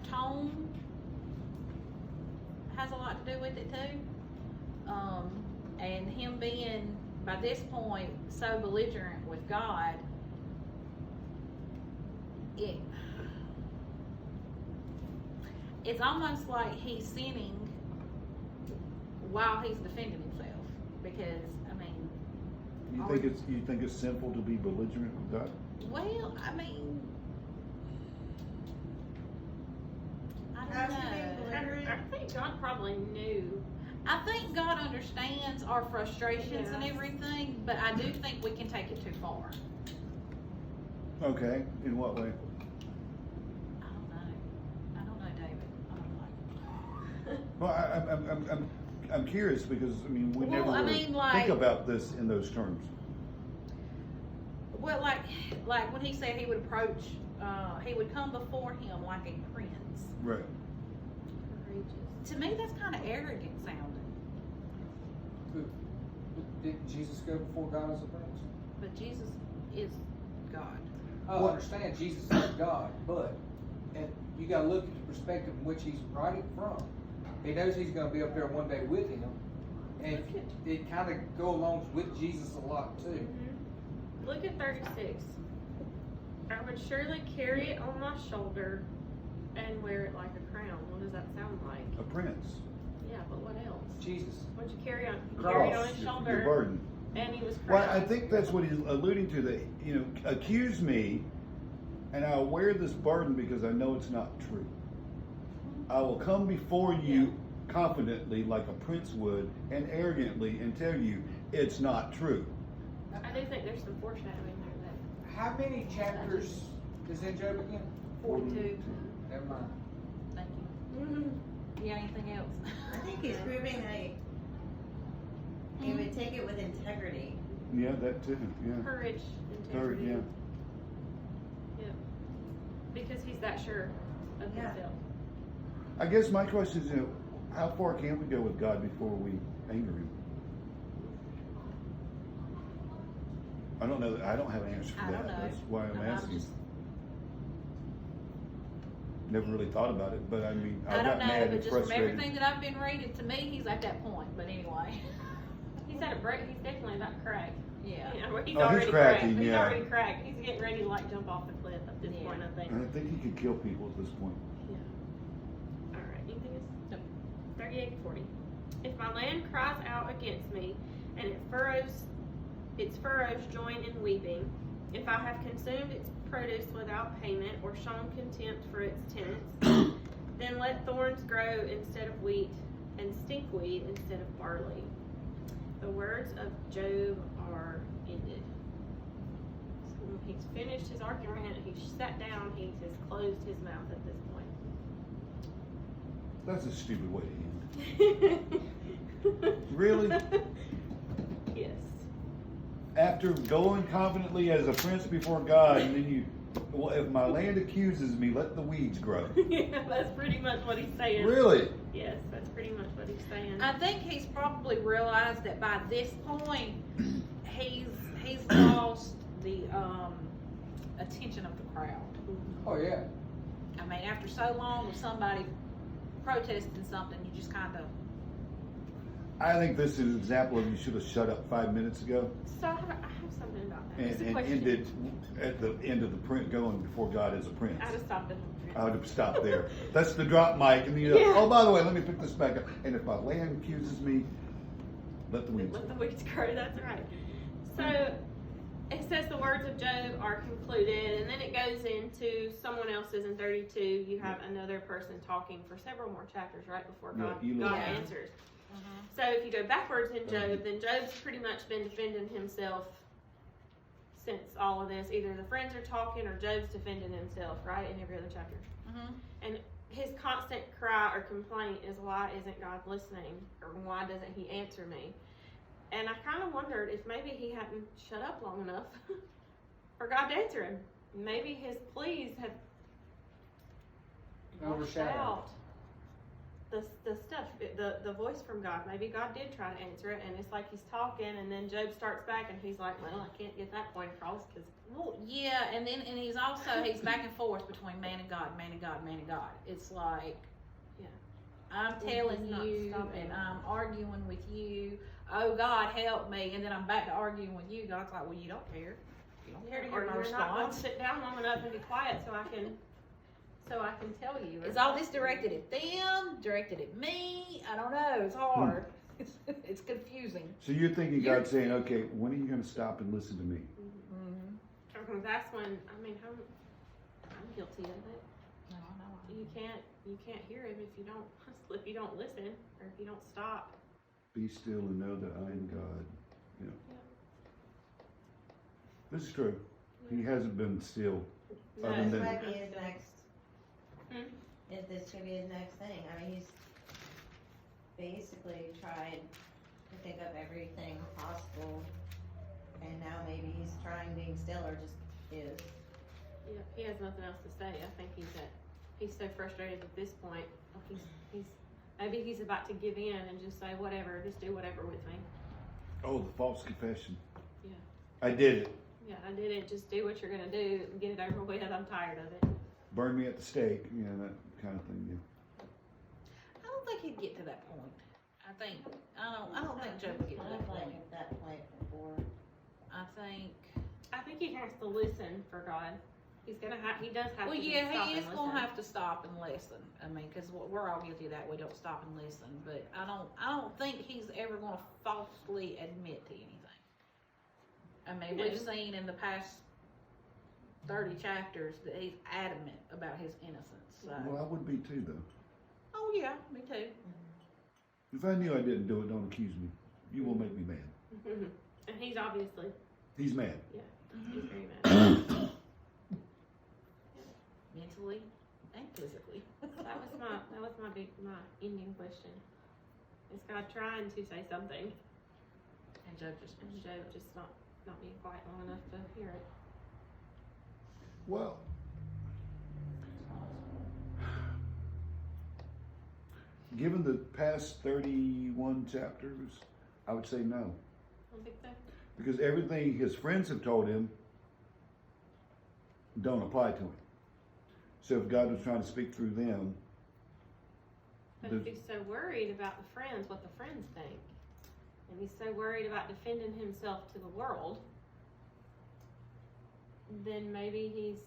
tone has a lot to do with it too. And him being, by this point, so belligerent with God, it's almost like he's sinning while he's defending himself. Because, I mean, You think it's sinful to be belligerent with God? well, I mean, I How's don't he being know. belligerent? I think God probably knew. I think God understands our frustrations and Yes. everything, but I do think we can take it too far. Okay, in what way? I don't know, David. I don't know. Well, I'm curious because, I mean, we Well, never I really mean, like- think about this in those terms. Well, like when he said he would approach, he would come before him like a prince. Right. To me, that's kind of arrogant sounding. Didn't Jesus go before God as a prince? But Jesus is God. I understand Jesus is God, but and you gotta look at the perspective in which he's writing from. He knows he's gonna be up there one day with him, and it kind of go along with Jesus a lot too. Mhm. Look at 36. I would surely carry it on my shoulder and wear it like a crown. What does that sound like? A prince. Yeah, but what else? Jesus. What'd you carry on? He Cross. carried on his Your shoulder burden. and he was Well, crowned. I think that's what he's alluding to, that, you know, accuse me and I'll wear this burden because I know it's not true. I will come before you confidently like a prince would and arrogantly and tell you it's not true. I do think there's some foreshadowing there How many chapters is in Job again? that 42. Never mind. Thank you. Mhm. You got anything else? I think he's proving that he would take it with integrity. Yeah, that too, yeah. Courage, Third, integrity. yeah. Yeah. Because he's that sure of Yeah. himself. I guess my question is, you know, how far can we go with God before we anger him? I don't know. I don't have an answer for I that. don't know. That's why I'm I'm asking. just- Never really thought about it, but I mean, I I got don't know, mad but and just from frustrated. everything that I've been reading, to me, he's at that point. But anyway, He's at a break. He's definitely about to crack. yeah. Yeah, well, he's Oh, he's already cracking, cracked. He's yeah. already cracked. He's getting ready to like jump off the cliff at this Yeah. point, I think. And I think he could kill people at this point. Yeah. All right. Anything else? Nope. 38 and 40. If my land cries out against me, and its furrows join in weeping, if I have consumed its produce without payment, or shown contempt for its tenants, then let thorns grow instead of wheat, and stinkweed instead of barley. The words of Job are ended. So when he's finished his argument, he's sat down, he has closed his mouth at this point. That's a stupid way to end. Really? Yes. After going confidently as a prince before God, and then you, well, if my land accuses me, let the weeds grow. Yeah, that's pretty much what he's saying. Really? Yes, that's pretty much what he's saying. I think he's probably realized that by this point, he's lost the attention of the crowd. Oh yeah. I mean, after so long of somebody protesting something, you just kind of. I think this is an example of you should have shut up 5 minutes ago So I have something about that. It's a and question. ended at the end of the print going before God as a prince. I'd have stopped it. I would have stopped there. That's the drop mic, and you know, Yeah. oh, by the way, let me pick this back up. And if my land accuses me, let the weeds Let the weeds grow, that's right. So it says the words of Job are concluded, and then it goes into someone else's in 32. You have another person talking for several more chapters right before Yeah, God, you God look- answers. So if you go backwards in Job, then Job's pretty much been defending himself since all of this. Either the friends are talking or Job's defending himself, right, in every other chapter. And his constant cry or complaint is, why isn't God listening? Or why doesn't he answer me? And I kind of wondered if maybe he hadn't shut up long enough for God to answer him. Maybe his pleas have washed Overshadowed. out the stuff, the voice from God. Maybe God did try to answer it, and it's like he's talking, and then Job starts back, and he's like, well, I can't get that point across because Well, yeah, and he's back and forth between man and God, man and God, man and God. It's like, Yeah. I'm He's telling not you, stopping. and I'm arguing with you. Oh, God, help me, and then I'm back to arguing with you. God's like, well, you don't care. You don't care to or hear my you're not going to response. sit down long enough and be quiet so I can so I can tell you. Is all this directed at them, directed at me? I don't know, it's hard. It's confusing. So you're thinking God's saying, okay, when are you gonna stop and listen to me? Mm-hmm. Because that's when, I mean, I'm guilty of it. No, I know. You can't hear him if you don't listen, or if you don't stop. Be still and know that I am God. You know. Yeah. This is true. He hasn't been still. No, Other This than- might be his next, Hmm? if this could be his next thing, I mean, he's basically tried to think of everything possible, and now maybe he's trying being still, or just is. Yeah, he has nothing else to say. I think he's so frustrated at this point. Like maybe he's about to give in and just say whatever, just do whatever with me. Oh, the false confession. Yeah. I did it. Yeah, I did it. Just do what you're gonna do and get it over with. I'm tired of it. Burn me at the stake. You know, that kind of thing. Yeah. I don't think he'd get to that point. I don't think Joe would get to Kind that of like point. at that point before. I think he has to listen for God. He does have Well, to. yeah, stop he and is gonna listen. have to stop and listen. I mean, cause we're all guilty of that. We don't stop and listen, but I don't think he's ever gonna falsely admit to anything. I mean, we've No. seen in the past 30 chapters that he's adamant about his innocence, so. Well, I would be too, though. Oh yeah, me too. If I knew I didn't do it, don't accuse me. You will make me mad. And he's obviously, He's mad. he's very mad. Mentally and physically. That was my ending question. Is God trying to say something, And Joe just, and Joe just not being quiet long enough to hear it? Well, given the past 31 chapters, I would say no. I don't think so. Because everything his friends have told him don't apply to him. So if God was trying to speak through them, But if he's so worried about the friends, what the friends think, and he's so worried about defending himself to the world, then maybe he's,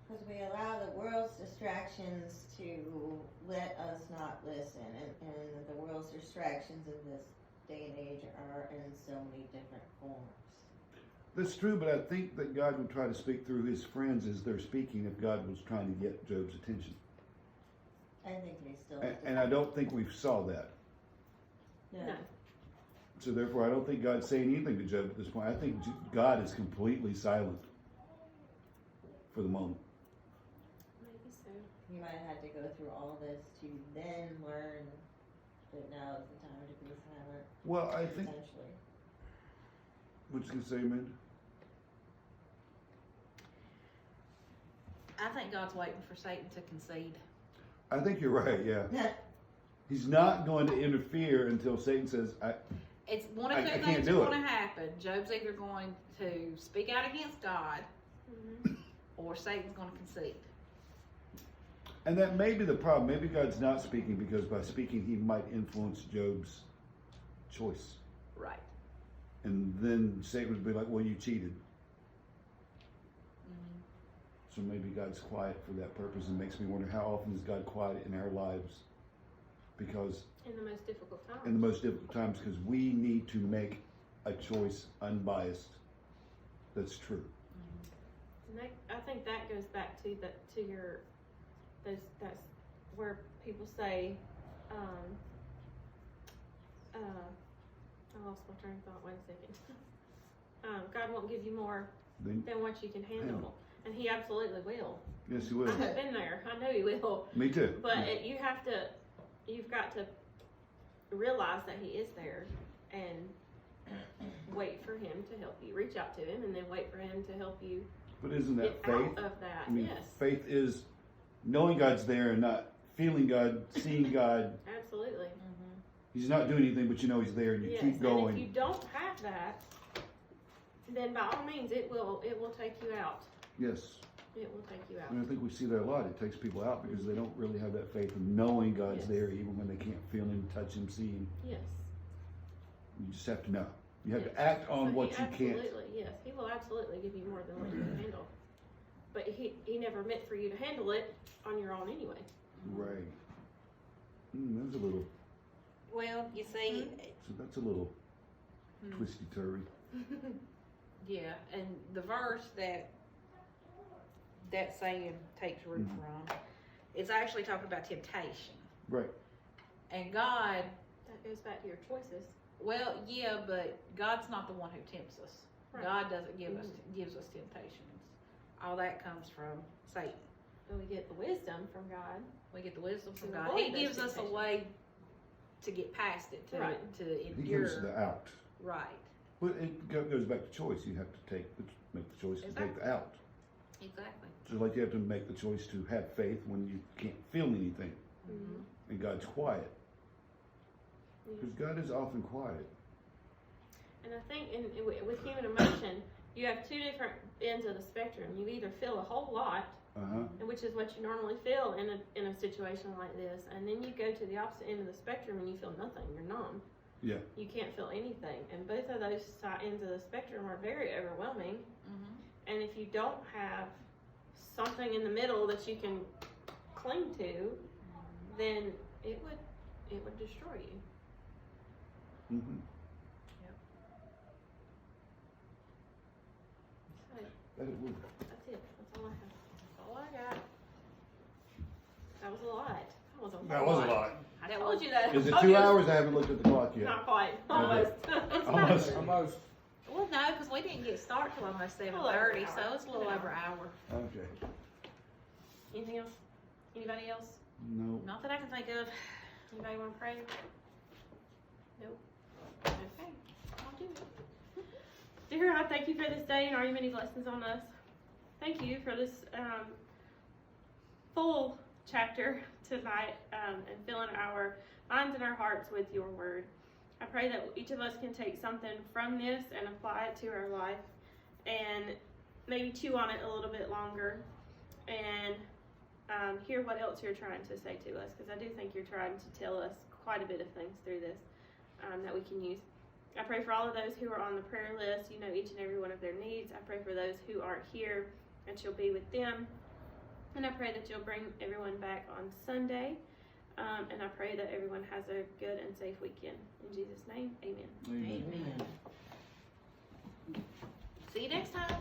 Because we allow the world's distractions to let us not listen, and the world's distractions in this day and age are in so many different forms. that's true, but I think that God would try to speak through his friends as they're speaking if God was trying to get Job's attention. I think they still. And I don't think we saw that. No. no. So therefore, I don't think God's saying anything to Job at this point. I think God is completely silent for the moment. Maybe so. You might have had to go through all this to then learn that now is the time to be silent, Well, I think, essentially. what you gonna say, Amanda? I think God's waiting for Satan to concede. I think you're right, yeah. He's not going to interfere until Satan says, It's one of I two can't things do are it. going to happen. Job's either going to speak out against God, Mm-hmm. or Satan's going to concede. and that may be the problem. Maybe God's not speaking because by speaking he might influence Job's choice. Right. And then Satan would be like, well, you cheated. Mm-hmm. So maybe God's quiet for that purpose, and makes me wonder how often is God quiet in our lives? Because In the most difficult times. in the most difficult times, because we need to make a choice unbiased that's true. And I think that goes back to that's where people say, I lost my train of thought. Wait a second. God won't give you more Then, than what you can handle, Handle. and He absolutely will. yes, he will. I have been there. I know He will. Me too. But you've got to realize that He is there, and wait for Him to help you. Reach out to Him, and then wait for Him to help you But isn't get that faith? out of that. I mean, Yes, faith is knowing God's there and not feeling God, seeing God. absolutely. He's not doing anything, but you know he's there, and you Yes, keep and going. if you don't have that, then by all means, it will take you out. Yes. It will take you out. And I think we see that a lot. It takes people out because they don't really have that faith of knowing God's Yes. there, even when they can't feel Him, touch Him, see Him. Yes. You just have to know. You have Yes. to act on So what he you can't. absolutely, yes, He will absolutely give you more than what you can handle. but he never meant for you to handle it on your own anyway. Right. That's a little, Well, you see, so that's a little Hmm. twisty turvy. yeah, and the verse that saying takes root Mhm. from, it's actually talking about temptation. Right. And God, That goes back to your choices. well, yeah, but God's not the one who tempts us. Right. God doesn't gives us temptations. All that comes from Satan. And we get the wisdom from God. We get the wisdom from To God. avoid He those gives us a temptations. way to get past it, to Right. to He endure. gives the out. Right. But it goes back to choice. You have to make the choice to take the out. Exactly. Just like you have to make the choice to have faith when you can't feel anything. Mhm. And God's quiet. Yeah. Because God is often quiet. And I think with human emotion, you have two different ends of the spectrum. You either feel a whole lot, Uh-huh. and which is what you normally feel in a situation like this, and then you go to the opposite end of the spectrum and you feel nothing. You're numb. Yeah. You can't feel anything, and both of those ends of the spectrum are very overwhelming. Mm-hmm. And if you don't have something in the middle that you can cling to, then it would destroy you. Mm-hmm. So That it would. that's it. That's all I have. That's all I got. That was a lot. That was a lot. I That told was- you that. Is it I 2 told you hours? I haven't looked at the clock yet. Not quite. Almost. Almost. Almost. Well, no, because we didn't get started till almost 7:30, so it's a little over an hour. Okay. Anything else? Anybody else? No. Not that I can think of. Anybody want to pray? Nope. Okay. I'll do it. Dear God, thank you for this day and all your many blessings on us. Thank you for this full chapter tonight and filling our minds and our hearts with your word. I pray that each of us can take something from this and apply it to our life and maybe chew on it a little bit longer and hear what else you're trying to say to us, because I do think you're trying to tell us quite a bit of things through this that we can use. I pray for all of those who are on the prayer list. You know each and every one of their needs. I pray for those who aren't here, that you'll be with them. And I pray that you'll bring everyone back on Sunday. And I pray that everyone has a good and safe weekend. In Jesus' name, amen. Amen. See you next time.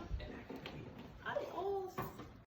Adios.